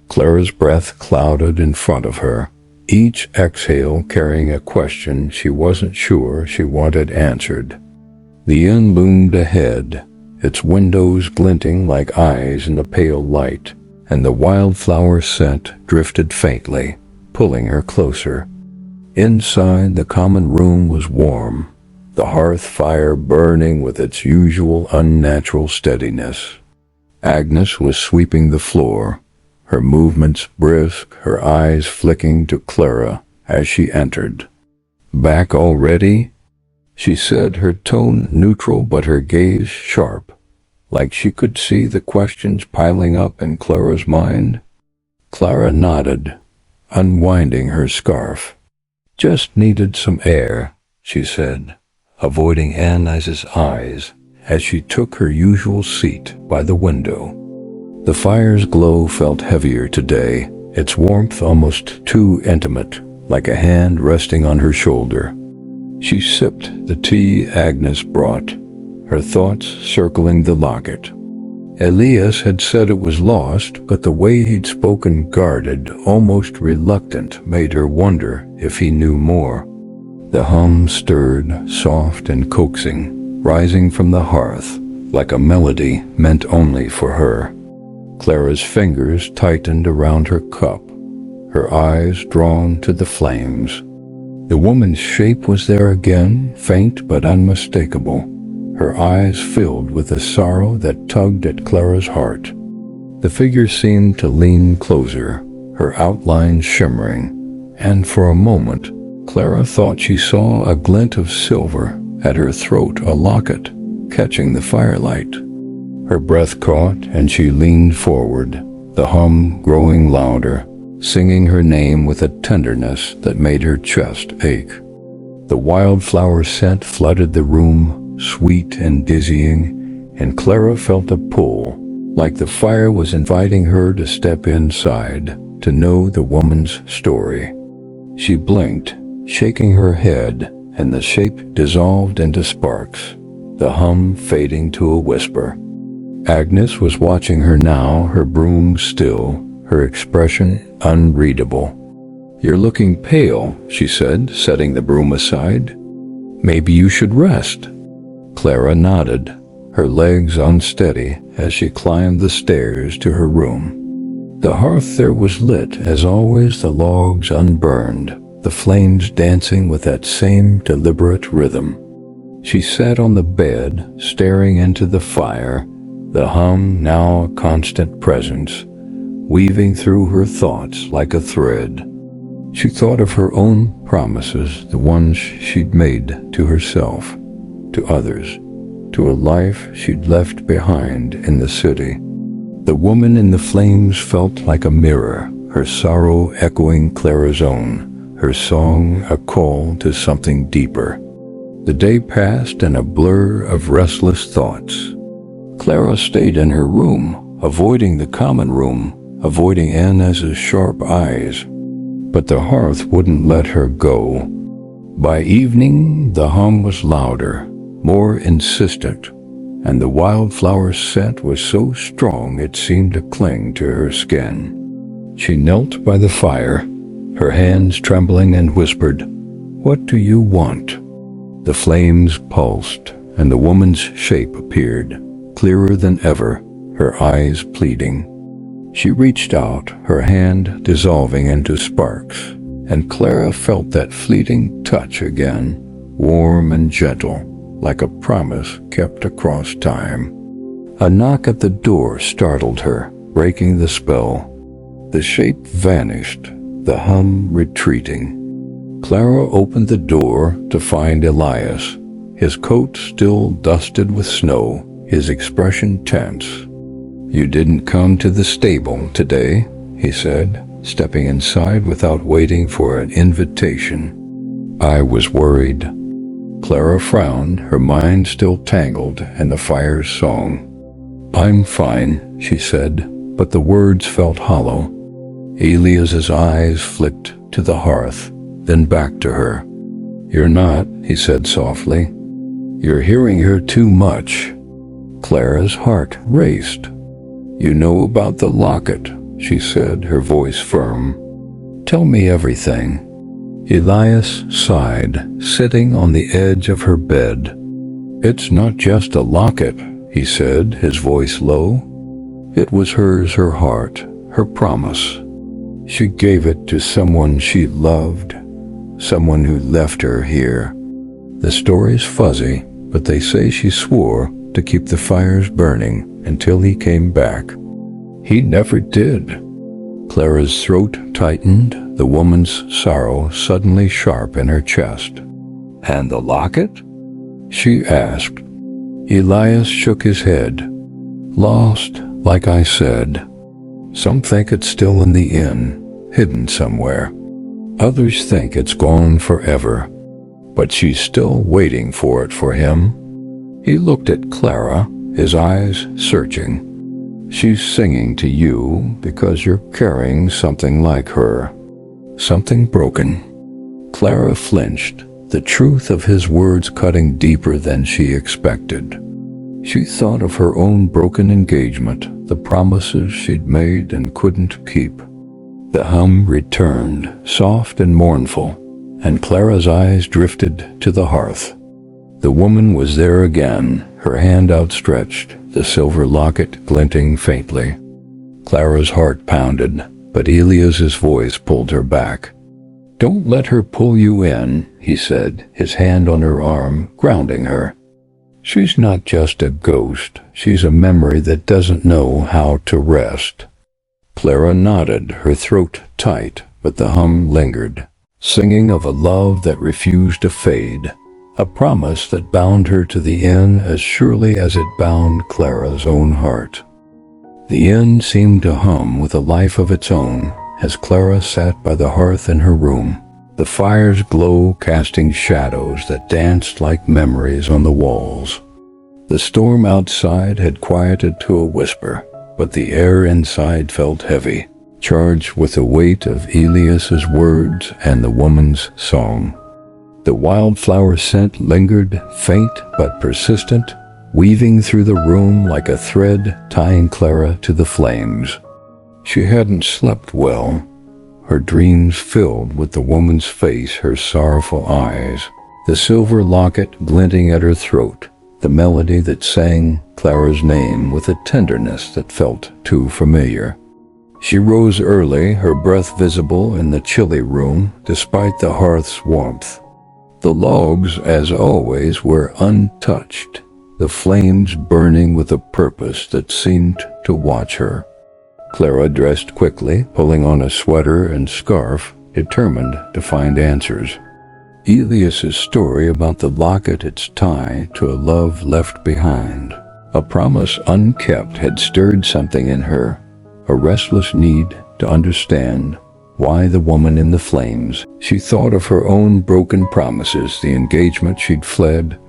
Clara's breath clouded in front of her, each exhale carrying a question she wasn't sure she wanted answered. The inn loomed ahead, its windows glinting like eyes in the pale light, and the wildflower scent drifted faintly, pulling her closer. Inside, the common room was warm, the hearth fire burning with its usual unnatural steadiness. Agnes was sweeping the floor, her movements brisk, her eyes flicking to Clara as she entered. "Back already?" she said, her tone neutral but her gaze sharp, like she could see the questions piling up in Clara's mind. Clara nodded, unwinding her scarf. "Just needed some air," she said, avoiding Agnes's eyes as she took her usual seat by the window. The fire's glow felt heavier today, its warmth almost too intimate, like a hand resting on her shoulder. She sipped the tea Agnes brought, her thoughts circling the locket. Elias had said it was lost, but the way he'd spoken guarded, almost reluctant, made her wonder if he knew more. The hum stirred, soft and coaxing, rising from the hearth, like a melody meant only for her. Clara's fingers tightened around her cup, her eyes drawn to the flames. The woman's shape was there again, faint but unmistakable, her eyes filled with a sorrow that tugged at Clara's heart. The figure seemed to lean closer, her outline shimmering, and for a moment, Clara thought she saw a glint of silver at her throat, a locket, catching the firelight. Her breath caught, and she leaned forward, the hum growing louder, singing her name with a tenderness that made her chest ache. The wildflower scent flooded the room, sweet and dizzying, and Clara felt a pull, like the fire was inviting her to step inside, to know the woman's story. She blinked, shaking her head, and the shape dissolved into sparks, the hum fading to a whisper. Agnes was watching her now, her broom still, her expression unreadable. "You're looking pale," she said, setting the broom aside. "Maybe you should rest." Clara nodded, her legs unsteady as she climbed the stairs to her room. The hearth there was lit, as always, the logs unburned, the flames dancing with that same deliberate rhythm. She sat on the bed, staring into the fire, the hum now a constant presence, weaving through her thoughts like a thread. She thought of her own promises, the ones she'd made to herself, to others, to a life she'd left behind in the city. The woman in the flames felt like a mirror, her sorrow echoing Clara's own, her song a call to something deeper. The day passed in a blur of restless thoughts. Clara stayed in her room, avoiding the common room, avoiding Inez's sharp eyes. But the hearth wouldn't let her go. By evening, the hum was louder, more insistent, and the wildflower scent was so strong it seemed to cling to her skin. She knelt by the fire, her hands trembling, and whispered, "What do you want?" The flames pulsed, and the woman's shape appeared, clearer than ever, her eyes pleading. She reached out, her hand dissolving into sparks, and Clara felt that fleeting touch again, warm and gentle, like a promise kept across time. A knock at the door startled her, breaking the spell. The shape vanished, the hum retreating. Clara opened the door to find Elias, his coat still dusted with snow, his expression tense. "You didn't come to the stable today," he said, stepping inside without waiting for an invitation. "I was worried." Clara frowned, her mind still tangled in the fire's song. "I'm fine," she said, but the words felt hollow. Elias's eyes flicked to the hearth, then back to her. "You're not," he said softly. "You're hearing her too much." Clara's heart raced. "You know about the locket," she said, her voice firm. "Tell me everything." Elias sighed, sitting on the edge of her bed. "It's not just a locket," he said, his voice low. "It was hers, her heart, her promise. She gave it to someone she loved, someone who left her here. The story's fuzzy, but they say she swore to keep the fires burning until he came back. He never did." Clara's throat tightened, the woman's sorrow suddenly sharp in her chest. "And the locket?" she asked. Elias shook his head. "Lost, like I said. Some think it's still in the inn, hidden somewhere. Others think it's gone forever. But she's still waiting for it for him." He looked at Clara, his eyes searching. "She's singing to you because you're carrying something like her. Something broken." Clara flinched, the truth of his words cutting deeper than she expected. She thought of her own broken engagement, the promises she'd made and couldn't keep. The hum returned, soft and mournful, and Clara's eyes drifted to the hearth. The woman was there again, her hand outstretched, the silver locket glinting faintly. Clara's heart pounded, but Elias's voice pulled her back. "Don't let her pull you in," he said, his hand on her arm, grounding her. "She's not just a ghost, she's a memory that doesn't know how to rest." Clara nodded, her throat tight, but the hum lingered, singing of a love that refused to fade, a promise that bound her to the inn as surely as it bound Clara's own heart. The inn seemed to hum with a life of its own as Clara sat by the hearth in her room, the fire's glow casting shadows that danced like memories on the walls. The storm outside had quieted to a whisper, but the air inside felt heavy, charged with the weight of Elias's words and the woman's song. The wildflower scent lingered, faint but persistent, weaving through the room like a thread tying Clara to the flames. She hadn't slept well, her dreams filled with the woman's face, her sorrowful eyes, the silver locket glinting at her throat, the melody that sang Clara's name with a tenderness that felt too familiar. She rose early, her breath visible in the chilly room despite the hearth's warmth. The logs, as always, were untouched, the flames burning with a purpose that seemed to watch her. Clara dressed quickly, pulling on a sweater and scarf, determined to find answers. Elias's story about the locket, its tie to a love left behind, a promise unkept, had stirred something in her, a restless need to understand why the woman in the flames. She thought of her own broken promises, the engagement she'd fled,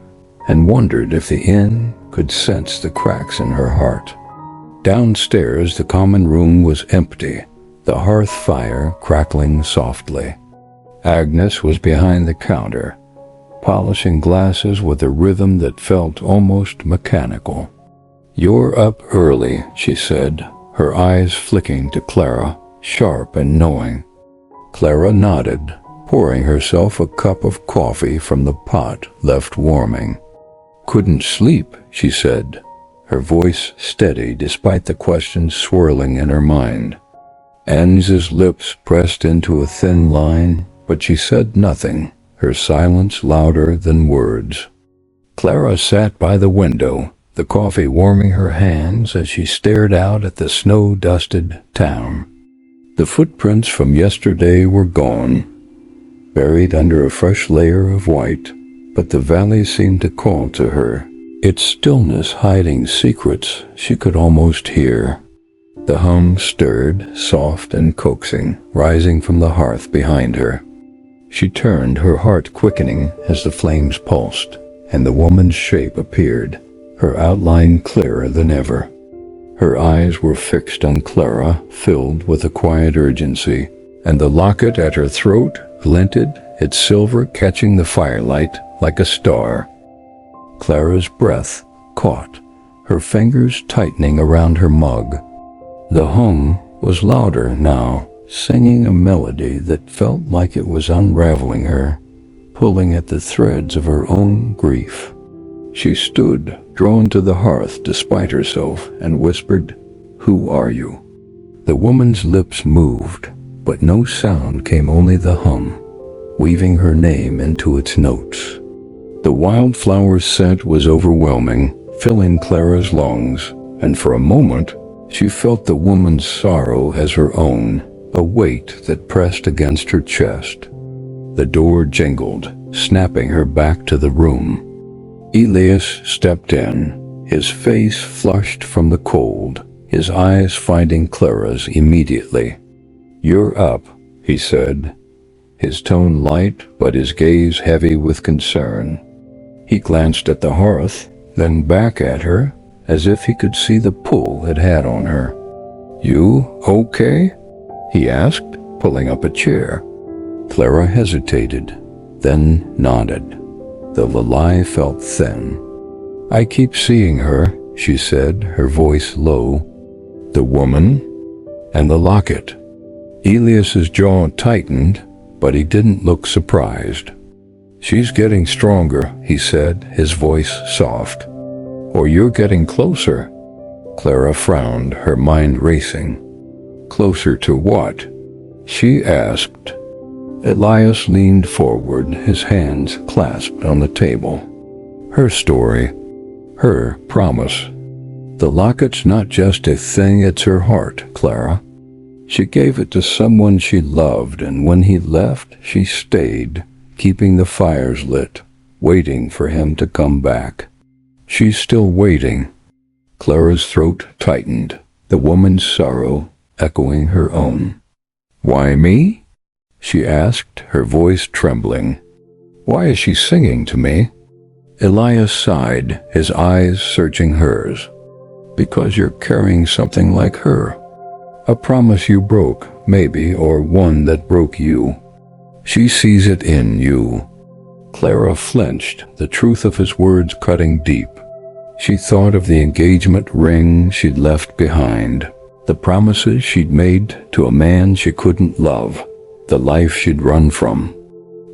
and wondered if the inn could sense the cracks in her heart. Downstairs, the common room was empty, the hearth fire crackling softly. Agnes was behind the counter, polishing glasses with a rhythm that felt almost mechanical. "You're up early," she said, her eyes flicking to Clara, sharp and knowing. Clara nodded, pouring herself a cup of coffee from the pot left warming. "Couldn't sleep," she said, her voice steady despite the questions swirling in her mind. Agnes's lips pressed into a thin line, but she said nothing, her silence louder than words. Clara sat by the window, the coffee warming her hands as she stared out at the snow-dusted town. The footprints from yesterday were gone, buried under a fresh layer of white, but the valley seemed to call to her, its stillness hiding secrets she could almost hear. The hum stirred, soft and coaxing, rising from the hearth behind her. She turned, her heart quickening as the flames pulsed, and the woman's shape appeared, her outline clearer than ever. Her eyes were fixed on Clara, filled with a quiet urgency, and the locket at her throat glinted, its silver catching the firelight like a star. Clara's breath caught, her fingers tightening around her mug. The hum was louder now, singing a melody that felt like it was unraveling her, pulling at the threads of her own grief. She stood, drawn to the hearth despite herself, and whispered, "Who are you?" The woman's lips moved, but no sound came, only the hum, weaving her name into its notes. The wildflower scent was overwhelming, filling Clara's lungs, and for a moment she felt the woman's sorrow as her own, a weight that pressed against her chest. The door jingled, snapping her back to the room. Elias stepped in, his face flushed from the cold, his eyes finding Clara's immediately. "You're up," he said, his tone light but his gaze heavy with concern. He glanced at the hearth, then back at her, as if he could see the pull it had on her. "You okay?" he asked, pulling up a chair. Clara hesitated, then nodded. The lie felt thin. "I keep seeing her," she said, her voice low. "The woman and the locket." Elias's jaw tightened, but he didn't look surprised. "She's getting stronger," he said, his voice soft. "Or you're getting closer." Clara frowned, her mind racing. "Closer to what?" she asked. Elias leaned forward, his hands clasped on the table. "Her story, her promise. The locket's not just a thing, it's her heart, Clara. She gave it to someone she loved, and when he left, she stayed, keeping the fires lit, waiting for him to come back. She's still waiting." Clara's throat tightened, the woman's sorrow echoing her own. "Why me?" she asked, her voice trembling. "Why is she singing to me?" Elias sighed, his eyes searching hers. "Because you're carrying something like her. A promise you broke, maybe, or one that broke you. She sees it in you." Clara flinched, the truth of his words cutting deep. She thought of the engagement ring she'd left behind, the promises she'd made to a man she couldn't love, the life she'd run from.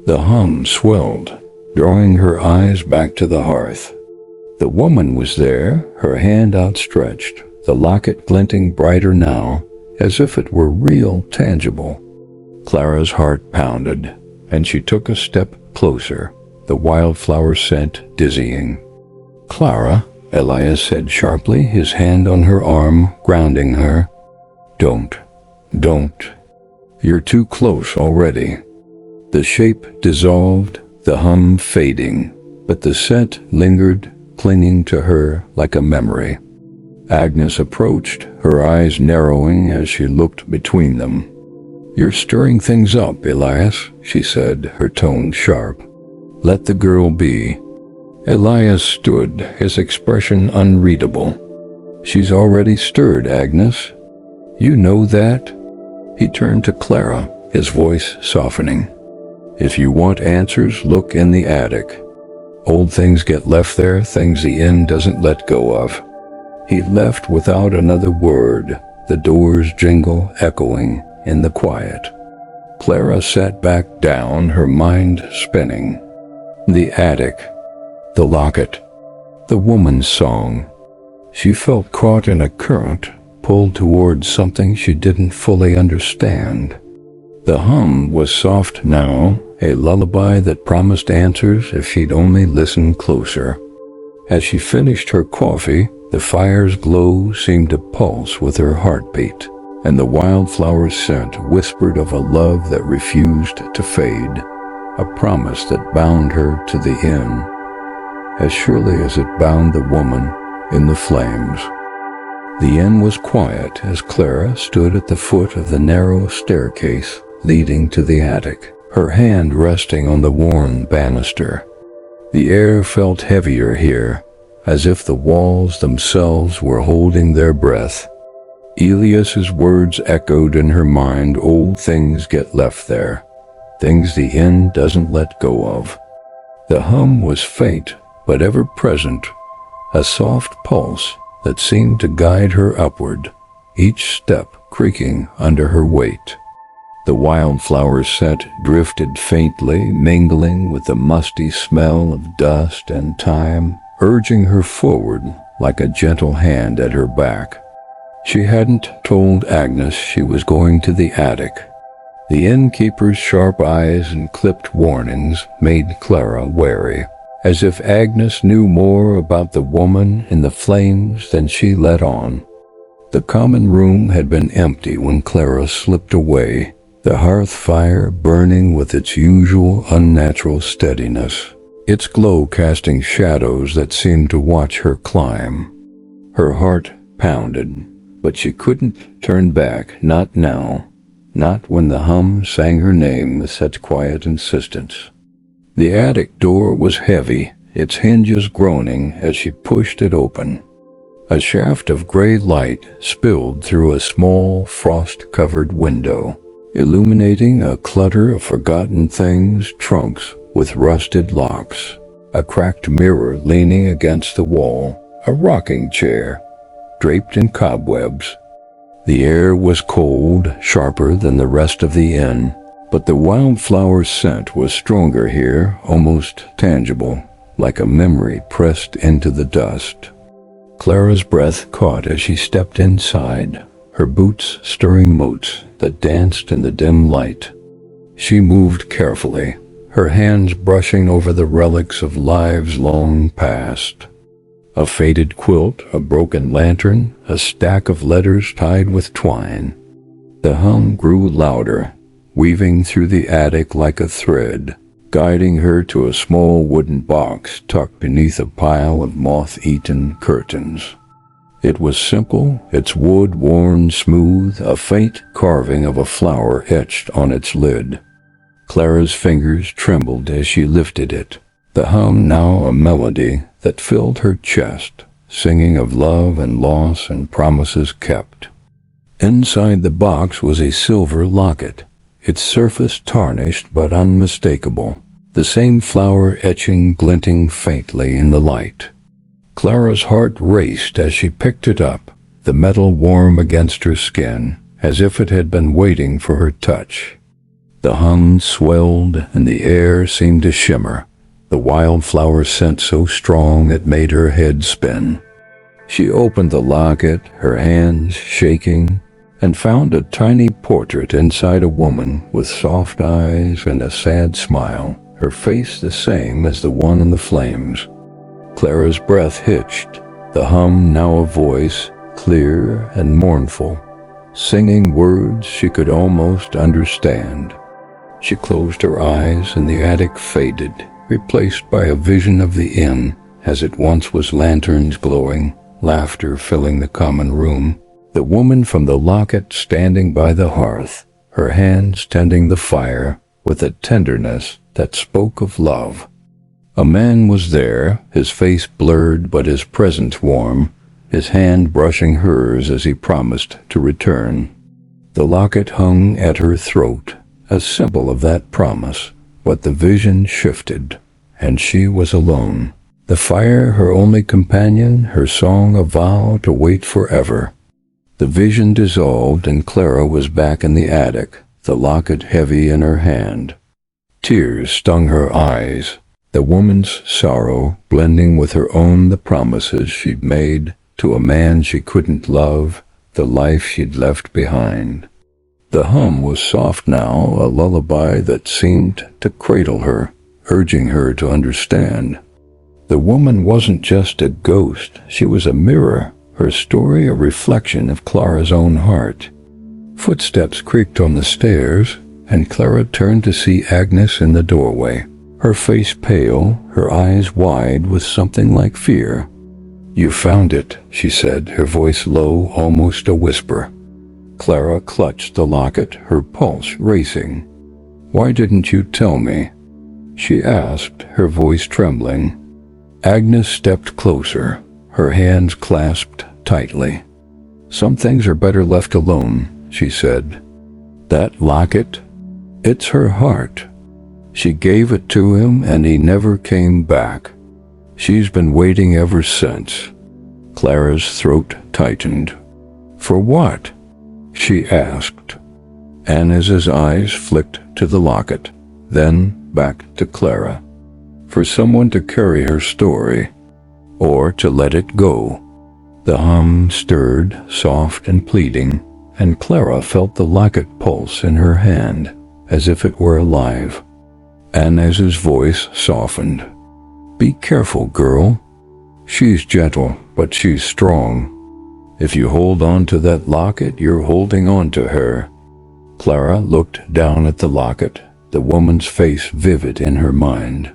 The hum swelled, drawing her eyes back to the hearth. The woman was there, her hand outstretched, the locket glinting brighter now, as if it were real, tangible. Clara's heart pounded, and she took a step closer, the wildflower scent dizzying. "Clara," Elias said sharply, his hand on her arm, grounding her. Don't. You're too close already." The shape dissolved, the hum fading, but the scent lingered, clinging to her like a memory. Agnes approached, her eyes narrowing as she looked between them. "You're stirring things up, Elias," she said, her tone sharp. "Let the girl be." Elias stood, his expression unreadable. "She's already stirred, Agnes. You know that?" He turned to Clara, his voice softening. "If you want answers, look in the attic. Old things get left there, things the inn doesn't let go of." He left without another word, the door's jingle echoing in the quiet. Clara sat back down, her mind spinning. The attic, the locket, the woman's song. She felt caught in a current, pulled towards something she didn't fully understand. The hum was soft now, a lullaby that promised answers if she'd only listen closer. As she finished her coffee, the fire's glow seemed to pulse with her heartbeat, and the wildflower scent whispered of a love that refused to fade, a promise that bound her to the inn, as surely as it bound the woman in the flames. The inn was quiet as Clara stood at the foot of the narrow staircase leading to the attic, her hand resting on the worn banister. The air felt heavier here, as if the walls themselves were holding their breath. Elias's words echoed in her mind, "Old things get left there, things the inn doesn't let go of." The hum was faint, but ever present, a soft pulse that seemed to guide her upward, each step creaking under her weight. The wildflower scent drifted faintly, mingling with the musty smell of dust and time, urging her forward like a gentle hand at her back. She hadn't told Agnes she was going to the attic. The innkeeper's sharp eyes and clipped warnings made Clara wary, as if Agnes knew more about the woman in the flames than she let on. The common room had been empty when Clara slipped away, the hearth fire burning with its usual unnatural steadiness, its glow casting shadows that seemed to watch her climb. Her heart pounded, but she couldn't turn back, not now, not when the hum sang her name with such quiet insistence. The attic door was heavy, its hinges groaning as she pushed it open. A shaft of gray light spilled through a small, frost-covered window, illuminating a clutter of forgotten things, trunks with rusted locks, a cracked mirror leaning against the wall, a rocking chair draped in cobwebs. The air was cold, sharper than the rest of the inn, but the wildflower scent was stronger here, almost tangible, like a memory pressed into the dust. Clara's breath caught as she stepped inside, her boots stirring motes that danced in the dim light. She moved carefully, her hands brushing over the relics of lives long past. A faded quilt, a broken lantern, a stack of letters tied with twine. The hum grew louder, weaving through the attic like a thread, guiding her to a small wooden box tucked beneath a pile of moth-eaten curtains. It was simple, its wood worn smooth, a faint carving of a flower etched on its lid. Clara's fingers trembled as she lifted it, the hum now a melody that filled her chest, singing of love and loss and promises kept. Inside the box was a silver locket, its surface tarnished but unmistakable, the same flower etching glinting faintly in the light. Clara's heart raced as she picked it up, the metal warm against her skin, as if it had been waiting for her touch. The hum swelled and the air seemed to shimmer, the wildflower scent so strong it made her head spin. She opened the locket, her hands shaking, and found a tiny portrait inside a woman with soft eyes and a sad smile, her face the same as the one in the flames. Clara's breath hitched, the hum now a voice, clear and mournful, singing words she could almost understand. She closed her eyes and the attic faded, replaced by a vision of the inn as it once was, lanterns glowing, laughter filling the common room, the woman from the locket standing by the hearth, her hands tending the fire with a tenderness that spoke of love. A man was there, his face blurred but his presence warm, his hand brushing hers as he promised to return. The locket hung at her throat, a symbol of that promise, but the vision shifted, and she was alone. The fire her only companion, her song a vow to wait forever. The vision dissolved and Clara was back in the attic, the locket heavy in her hand. Tears stung her eyes, the woman's sorrow blending with her own, the promises she'd made to a man she couldn't love, the life she'd left behind. The hum was soft now, a lullaby that seemed to cradle her, urging her to understand. The woman wasn't just a ghost, she was a mirror, her story a reflection of Clara's own heart. Footsteps creaked on the stairs, and Clara turned to see Agnes in the doorway, her face pale, her eyes wide with something like fear. "You found it," she said, her voice low, almost a whisper. Clara clutched the locket, her pulse racing. "Why didn't you tell me?" she asked, her voice trembling. Agnes stepped closer, her hands clasped tightly. "Some things are better left alone," she said. "That locket? It's her heart. She gave it to him and he never came back. She's been waiting ever since." Clara's throat tightened. "For what?" she asked. Agnes's eyes flicked to the locket, then back to Clara. For someone to carry her story, or to let it go. The hum stirred, soft and pleading, and Clara felt the locket pulse in her hand, as if it were alive. Agnes's voice softened. "Be careful, girl. She's gentle, but she's strong. If you hold on to that locket, you're holding on to her." Clara looked down at the locket, the woman's face vivid in her mind.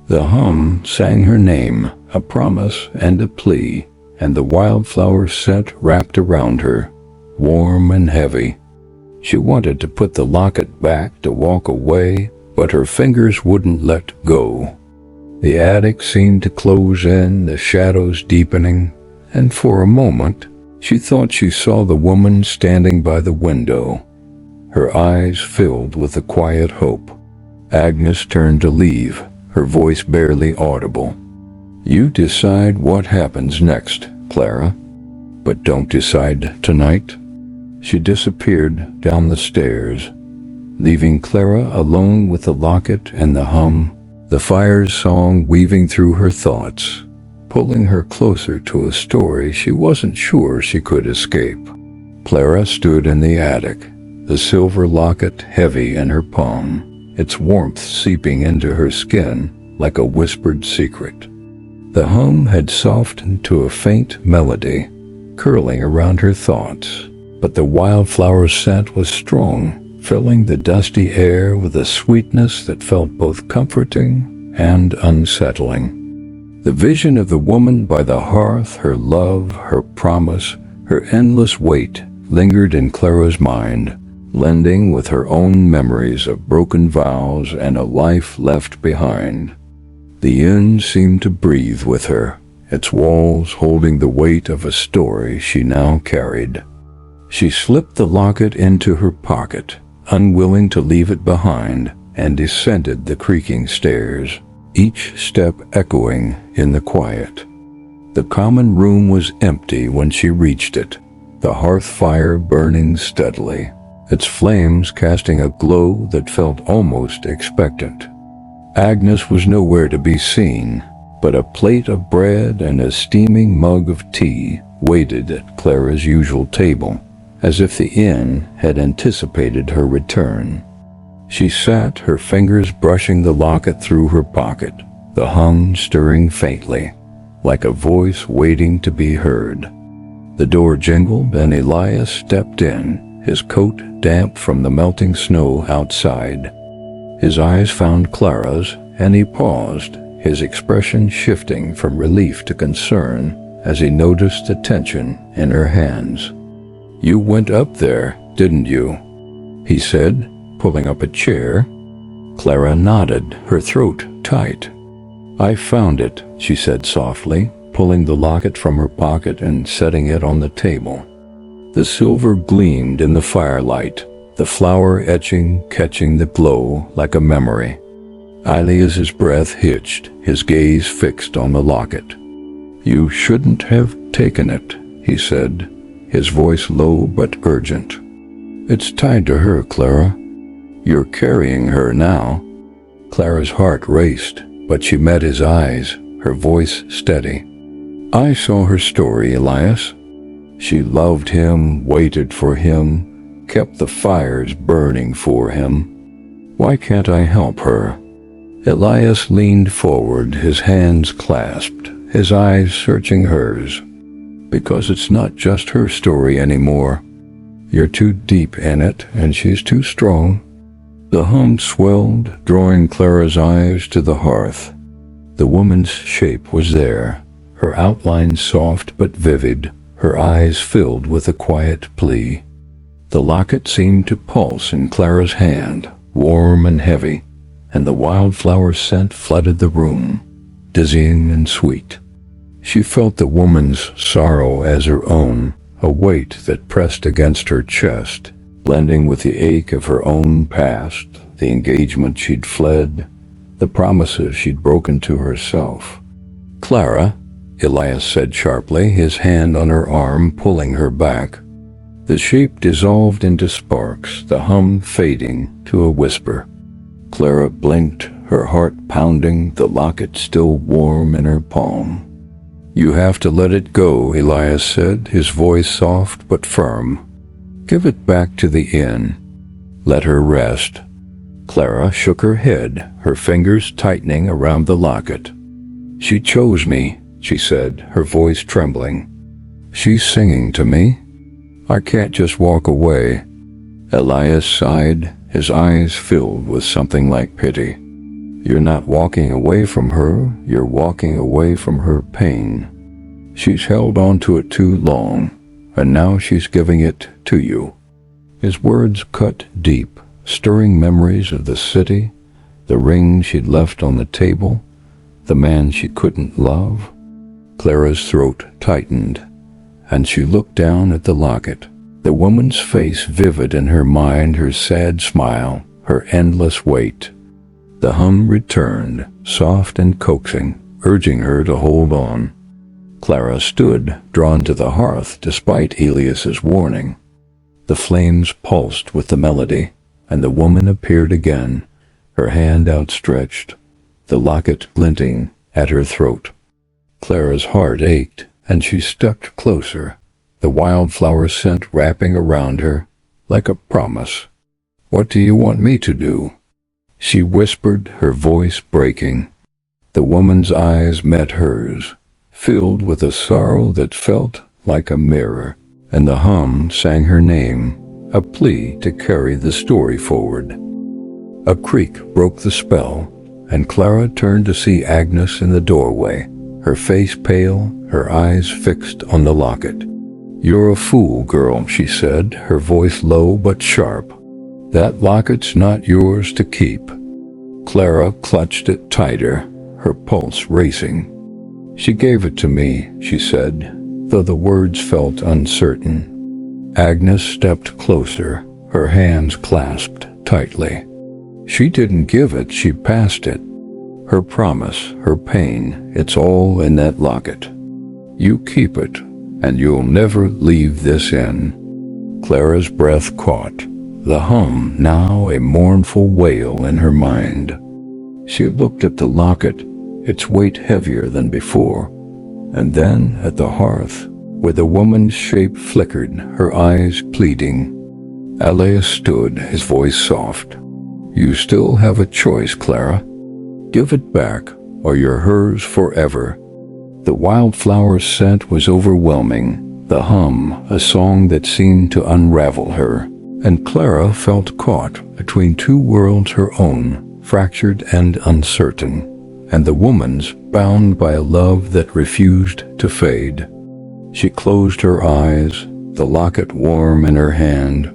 The hum sang her name, a promise and a plea, and the wildflower scent wrapped around her, warm and heavy. She wanted to put the locket back, to walk away, but her fingers wouldn't let go. The attic seemed to close in, the shadows deepening, and for a moment, she thought she saw the woman standing by the window, her eyes filled with a quiet hope. Agnes turned to leave, her voice barely audible. "You decide what happens next, Clara, but don't decide tonight." She disappeared down the stairs, leaving Clara alone with the locket and the hum, the fire's song weaving through her thoughts, pulling her closer to a story she wasn't sure she could escape. Clara stood in the attic, the silver locket heavy in her palm, its warmth seeping into her skin like a whispered secret. The hum had softened to a faint melody, curling around her thoughts, but the wildflower scent was strong, filling the dusty air with a sweetness that felt both comforting and unsettling. The vision of the woman by the hearth, her love, her promise, her endless wait, lingered in Clara's mind, blending with her own memories of broken vows and a life left behind. The inn seemed to breathe with her, its walls holding the weight of a story she now carried. She slipped the locket into her pocket, unwilling to leave it behind, and descended the creaking stairs, each step echoing in the quiet. The common room was empty when she reached it, the hearth fire burning steadily, its flames casting a glow that felt almost expectant. Agnes was nowhere to be seen, but a plate of bread and a steaming mug of tea waited at Clara's usual table, as if the inn had anticipated her return. She sat, her fingers brushing the locket through her pocket, the hum stirring faintly, like a voice waiting to be heard. The door jingled and Elias stepped in, his coat damp from the melting snow outside. His eyes found Clara's, and he paused, his expression shifting from relief to concern as he noticed the tension in her hands. "You went up there, didn't you?" he said, pulling up a chair. Clara nodded, her throat tight. "I found it," she said softly, pulling the locket from her pocket and setting it on the table. The silver gleamed in the firelight, the flower etching catching the glow like a memory. Elias's breath hitched, his gaze fixed on the locket. "You shouldn't have taken it," he said, his voice low but urgent. "It's tied to her, Clara. You're carrying her now." Clara's heart raced, but she met his eyes, her voice steady. "I saw her story, Elias. She loved him, waited for him, kept the fires burning for him. Why can't I help her?" Elias leaned forward, his hands clasped, his eyes searching hers. "Because it's not just her story anymore. You're too deep in it, and she's too strong." The hum swelled, drawing Clara's eyes to the hearth. The woman's shape was there, her outline soft but vivid, her eyes filled with a quiet plea. The locket seemed to pulse in Clara's hand, warm and heavy, and the wildflower scent flooded the room, dizzying and sweet. She felt the woman's sorrow as her own, a weight that pressed against her chest, blending with the ache of her own past, the engagement she'd fled, the promises she'd broken to herself. "Clara," Elias said sharply, his hand on her arm pulling her back. The shape dissolved into sparks, the hum fading to a whisper. Clara blinked, her heart pounding, the locket still warm in her palm. "You have to let it go," Elias said, his voice soft but firm. "Give it back to the inn. Let her rest." Clara shook her head, her fingers tightening around the locket. "She chose me," she said, her voice trembling. "She's singing to me. I can't just walk away." Elias sighed, his eyes filled with something like pity. "You're not walking away from her, you're walking away from her pain. She's held on to it too long, and now she's giving it to you." His words cut deep, stirring memories of the city, the ring she'd left on the table, the man she couldn't love. Clara's throat tightened, and she looked down at the locket, the woman's face vivid in her mind, her sad smile, her endless wait. The hum returned, soft and coaxing, urging her to hold on. Clara stood, drawn to the hearth despite Elias's warning. The flames pulsed with the melody, and the woman appeared again, her hand outstretched, the locket glinting at her throat. Clara's heart ached, and she stepped closer, the wildflower scent wrapping around her like a promise. "What do you want me to do?" she whispered, her voice breaking. The woman's eyes met hers, filled with a sorrow that felt like a mirror, and the hum sang her name, a plea to carry the story forward. A creak broke the spell, and Clara turned to see Agnes in the doorway, her face pale, her eyes fixed on the locket. "You're a fool, girl," she said, her voice low but sharp. "That locket's not yours to keep." Clara clutched it tighter, her pulse racing. "She gave it to me," she said, though the words felt uncertain. Agnes stepped closer, her hands clasped tightly. She didn't give it, she passed it. Her promise, her pain, it's all in that locket. You keep it, and you'll never leave this inn. Clara's breath caught, the hum now a mournful wail in her mind. She looked at the locket, its weight heavier than before, and then at the hearth, where the woman's shape flickered, her eyes pleading. Elias stood, his voice soft. You still have a choice, Clara. Give it back, or you're hers forever. The wildflower scent was overwhelming, the hum a song that seemed to unravel her, and Clara felt caught between two worlds, her own, fractured and uncertain, and the woman's, bound by a love that refused to fade. She closed her eyes, the locket warm in her hand,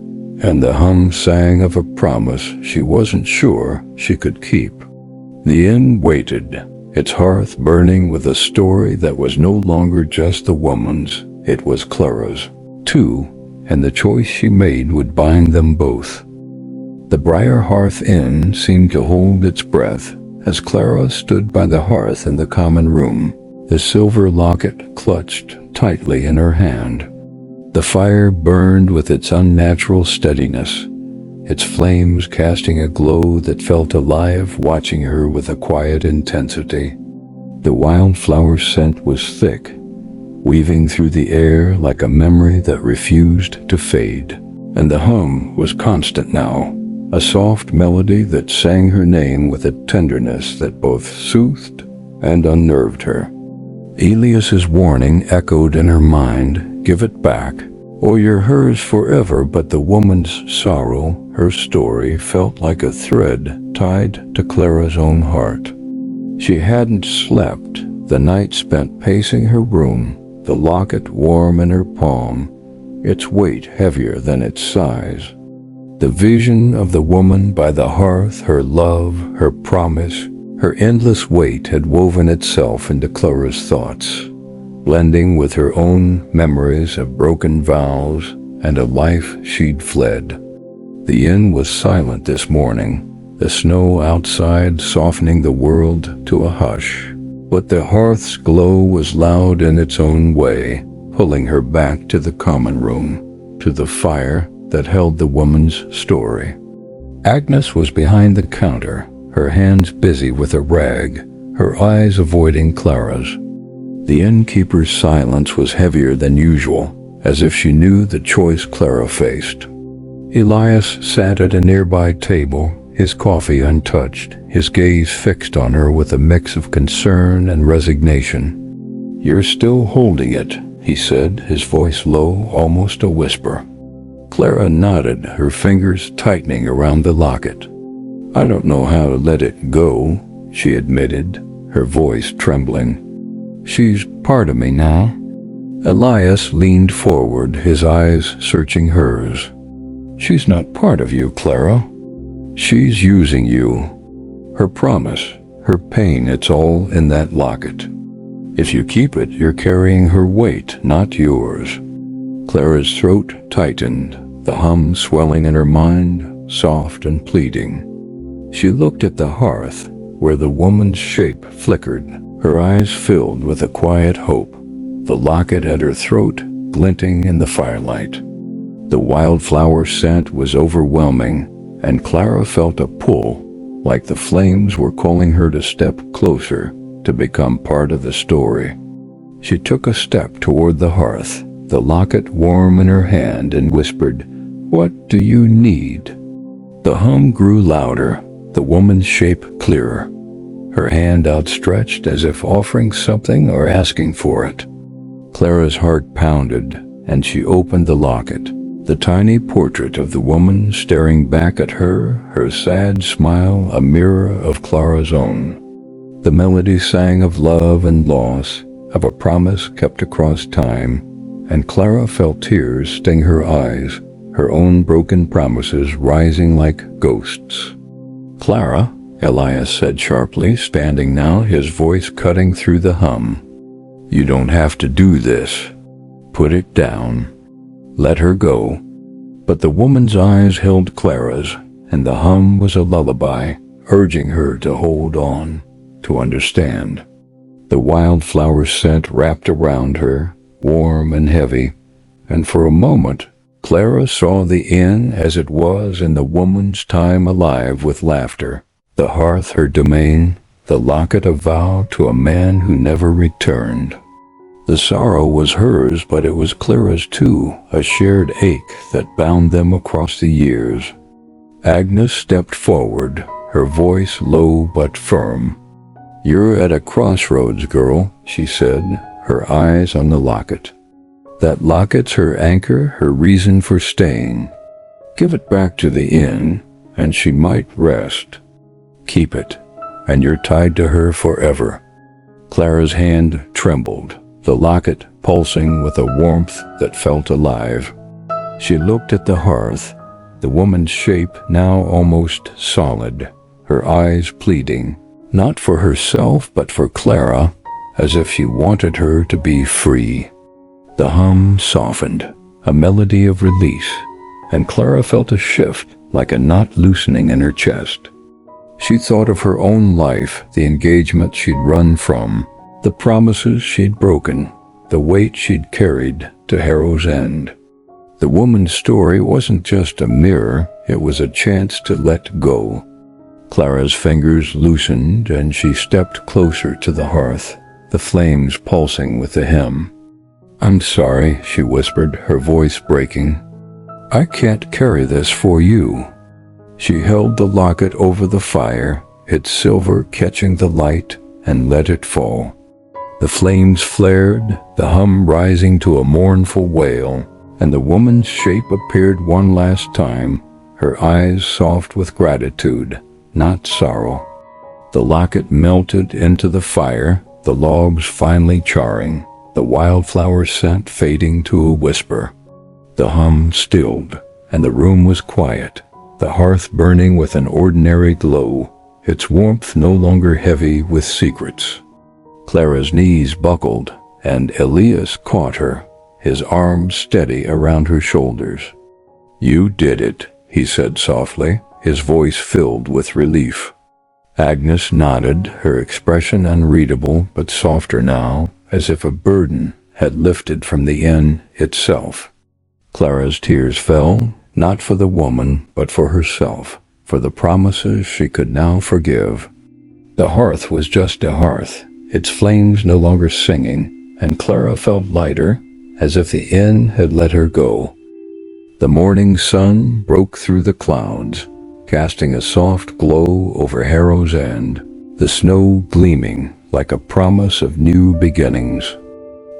and the hum sang of a promise she wasn't sure she could keep. The inn waited, its hearth burning with a story that was no longer just the woman's, it was Clara's, too, and the choice she made would bind them both. The Briar Hearth Inn seemed to hold its breath as Clara stood by the hearth in the common room, the silver locket clutched tightly in her hand. The fire burned with its unnatural steadiness, its flames casting a glow that felt alive, watching her with a quiet intensity. The wildflower scent was thick, weaving through the air like a memory that refused to fade, and the hum was constant now, a soft melody that sang her name with a tenderness that both soothed and unnerved her. Elias's warning echoed in her mind, give it back, or you're hers forever, but the woman's sorrow, her story, felt like a thread tied to Clara's own heart. She hadn't slept, the night spent pacing her room, the locket warm in her palm, its weight heavier than its size. The vision of the woman by the hearth, her love, her promise, her endless weight had woven itself into Clara's thoughts, blending with her own memories of broken vows and a life she'd fled. The inn was silent this morning, the snow outside softening the world to a hush, but the hearth's glow was loud in its own way, pulling her back to the common room, to the fire that held the woman's story. Agnes was behind the counter, her hands busy with a rag, her eyes avoiding Clara's. The innkeeper's silence was heavier than usual, as if she knew the choice Clara faced. Elias sat at a nearby table, his coffee untouched, his gaze fixed on her with a mix of concern and resignation. You're still holding it, he said, his voice low, almost a whisper. Clara nodded, her fingers tightening around the locket. I don't know how to let it go, she admitted, her voice trembling. She's part of me now. Elias leaned forward, his eyes searching hers. She's not part of you, Clara. She's using you. Her promise, her pain, it's all in that locket. If you keep it, you're carrying her weight, not yours. Clara's throat tightened, the hum swelling in her mind, soft and pleading. She looked at the hearth, where the woman's shape flickered, her eyes filled with a quiet hope, the locket at her throat glinting in the firelight. The wildflower scent was overwhelming, and Clara felt a pull, like the flames were calling her to step closer, to become part of the story. She took a step toward the hearth, the locket warm in her hand, and whispered, "What do you need?" The hum grew louder, the woman's shape clearer, her hand outstretched as if offering something or asking for it. Clara's heart pounded, and she opened the locket. The tiny portrait of the woman staring back at her, her sad smile a mirror of Clara's own. The melody sang of love and loss, of a promise kept across time, and Clara felt tears sting her eyes, her own broken promises rising like ghosts. "Clara," Elias said sharply, standing now, his voice cutting through the hum. "You don't have to do this. Put it down. Let her go." But the woman's eyes held Clara's, and the hum was a lullaby, urging her to hold on, to understand. The wildflower scent wrapped around her, warm and heavy, and for a moment, Clara saw the inn as it was in the woman's time alive with laughter, the hearth her domain, the locket a vow to a man who never returned. The sorrow was hers, but it was Clara's too, a shared ache that bound them across the years. Agnes stepped forward, her voice low but firm. "You're at a crossroads, girl," she said, her eyes on the locket. "That locket's her anchor, her reason for staying. Give it back to the inn, and she might rest. Keep it, and you're tied to her forever." Clara's hand trembled, the locket pulsing with a warmth that felt alive. She looked at the hearth, the woman's shape now almost solid, her eyes pleading, not for herself but for Clara, as if she wanted her to be free. The hum softened, a melody of release, and Clara felt a shift, like a knot loosening in her chest. She thought of her own life, the engagement she'd run from, the promises she'd broken, the weight she'd carried to Harrow's End. The woman's story wasn't just a mirror, it was a chance to let go. Clara's fingers loosened and she stepped closer to the hearth, the flames pulsing with the hymn. "I'm sorry," she whispered, her voice breaking. "I can't carry this for you." She held the locket over the fire, its silver catching the light, and let it fall. The flames flared, the hum rising to a mournful wail, and the woman's shape appeared one last time, her eyes soft with gratitude, not sorrow. The locket melted into the fire, the logs finally charring, the wildflower scent fading to a whisper. The hum stilled, and the room was quiet, the hearth burning with an ordinary glow, its warmth no longer heavy with secrets. Clara's knees buckled, and Elias caught her, his arms steady around her shoulders. "You did it," he said softly, his voice filled with relief. Agnes nodded, her expression unreadable but softer now, as if a burden had lifted from the inn itself. Clara's tears fell, not for the woman, but for herself, for the promises she could now forgive. The hearth was just a hearth, its flames no longer singing, and Clara felt lighter, as if the inn had let her go. The morning sun broke through the clouds, casting a soft glow over Harrow's End, the snow gleaming like a promise of new beginnings.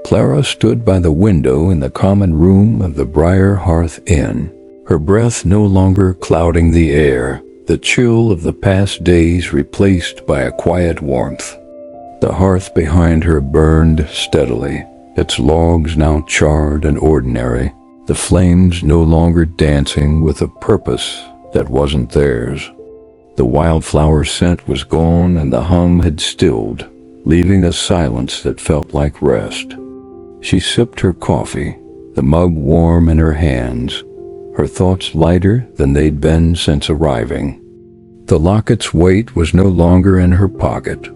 Clara stood by the window in the common room of the Briar Hearth Inn, her breath no longer clouding the air, the chill of the past days replaced by a quiet warmth. The hearth behind her burned steadily, its logs now charred and ordinary, the flames no longer dancing with a purpose that wasn't theirs. The wildflower scent was gone and the hum had stilled, leaving a silence that felt like rest. She sipped her coffee, the mug warm in her hands, her thoughts lighter than they'd been since arriving. The locket's weight was no longer in her pocket,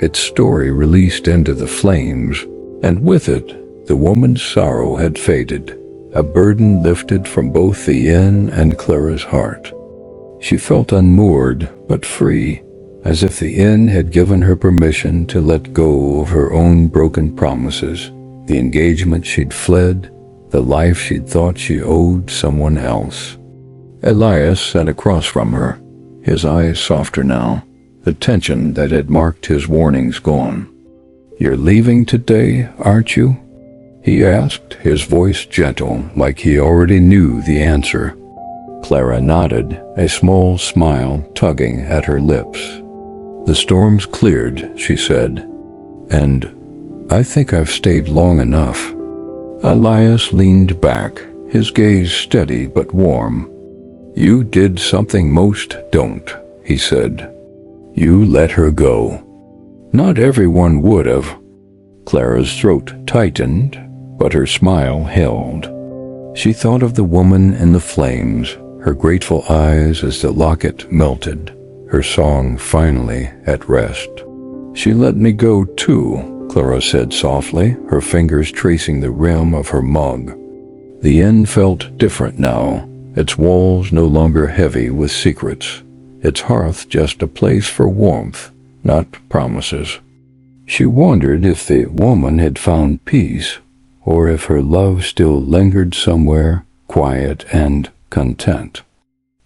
its story released into the flames, and with it, the woman's sorrow had faded, a burden lifted from both the inn and Clara's heart. She felt unmoored but free, as if the inn had given her permission to let go of her own broken promises, the engagement she'd fled, the life she'd thought she owed someone else. Elias sat across from her, his eyes softer now, the tension that had marked his warnings gone. "You're leaving today, aren't you?" he asked, his voice gentle, like he already knew the answer. Clara nodded, a small smile tugging at her lips. "The storm's cleared," she said, "and I think I've stayed long enough." Elias leaned back, his gaze steady but warm. "You did something most don't," he said. "You let her go." "Not everyone would have." Clara's throat tightened, but her smile held. She thought of the woman in the flames, her grateful eyes as the locket melted, her song finally at rest. "She let me go too," Clara said softly, her fingers tracing the rim of her mug. The inn felt different now, its walls no longer heavy with secrets, its hearth just a place for warmth, not promises. She wondered if the woman had found peace, or if her love still lingered somewhere, quiet and content.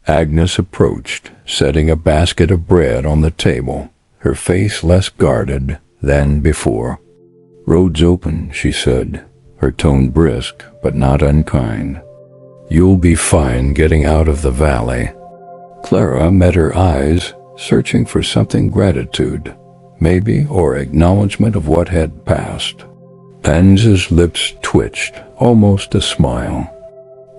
Agnes approached, setting a basket of bread on the table, her face less guarded than before. "Road's open," she said, her tone brisk but not unkind. "You'll be fine getting out of the valley." Clara met her eyes, searching for something gratitude, maybe, or acknowledgement of what had passed. Agnes's lips twitched, almost a smile.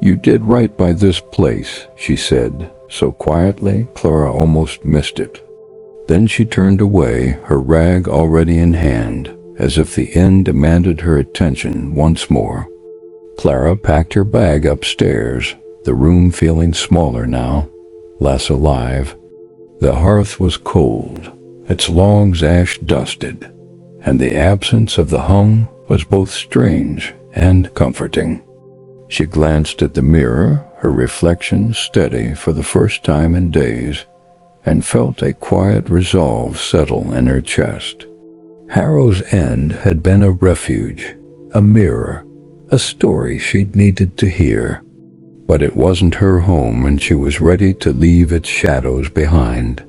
"You did right by this place," she said, so quietly Clara almost missed it. Then she turned away, her rag already in hand, as if the inn demanded her attention once more. Clara packed her bag upstairs, the room feeling smaller now, less alive. The hearth was cold, its logs ash-dusted, and the absence of the hum was both strange and comforting. She glanced at the mirror, her reflection steady for the first time in days, and felt a quiet resolve settle in her chest. Harrow's End had been a refuge, a mirror, a story she'd needed to hear. But it wasn't her home, and she was ready to leave its shadows behind.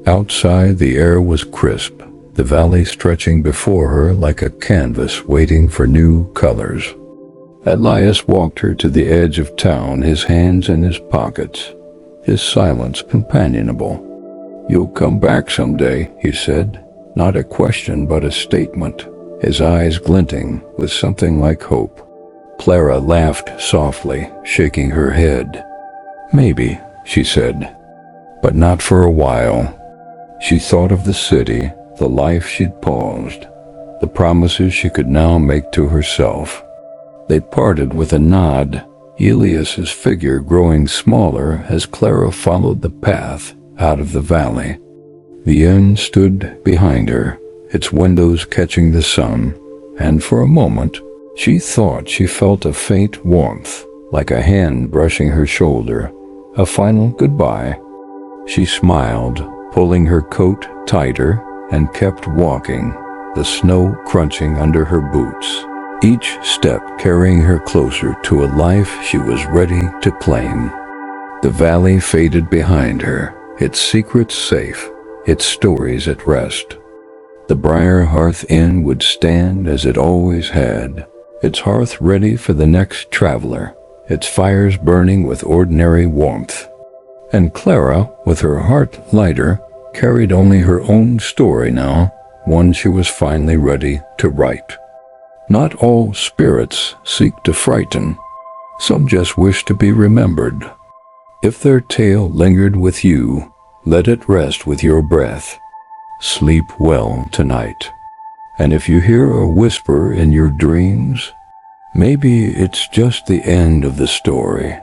Outside, the air was crisp, the valley stretching before her like a canvas waiting for new colors. Elias walked her to the edge of town, his hands in his pockets, his silence companionable. "You'll come back someday," he said, not a question but a statement, his eyes glinting with something like hope. Clara laughed softly, shaking her head. "Maybe," she said, "but not for a while." She thought of the city, the life she'd paused, the promises she could now make to herself. They parted with a nod, Elias's figure growing smaller as Clara followed the path out of the valley. The inn stood behind her, its windows catching the sun, and for a moment she thought she felt a faint warmth, like a hand brushing her shoulder, a final goodbye. She smiled, pulling her coat tighter, and kept walking, the snow crunching under her boots, each step carrying her closer to a life she was ready to claim. The valley faded behind her, its secrets safe, its stories at rest. The Briar Hearth Inn would stand as it always had, its hearth ready for the next traveler, its fires burning with ordinary warmth. And Clara, with her heart lighter, carried only her own story now, one she was finally ready to write. Not all spirits seek to frighten. Some just wish to be remembered. If their tale lingered with you, let it rest with your breath. Sleep well tonight. And if you hear a whisper in your dreams, maybe it's just the end of the story.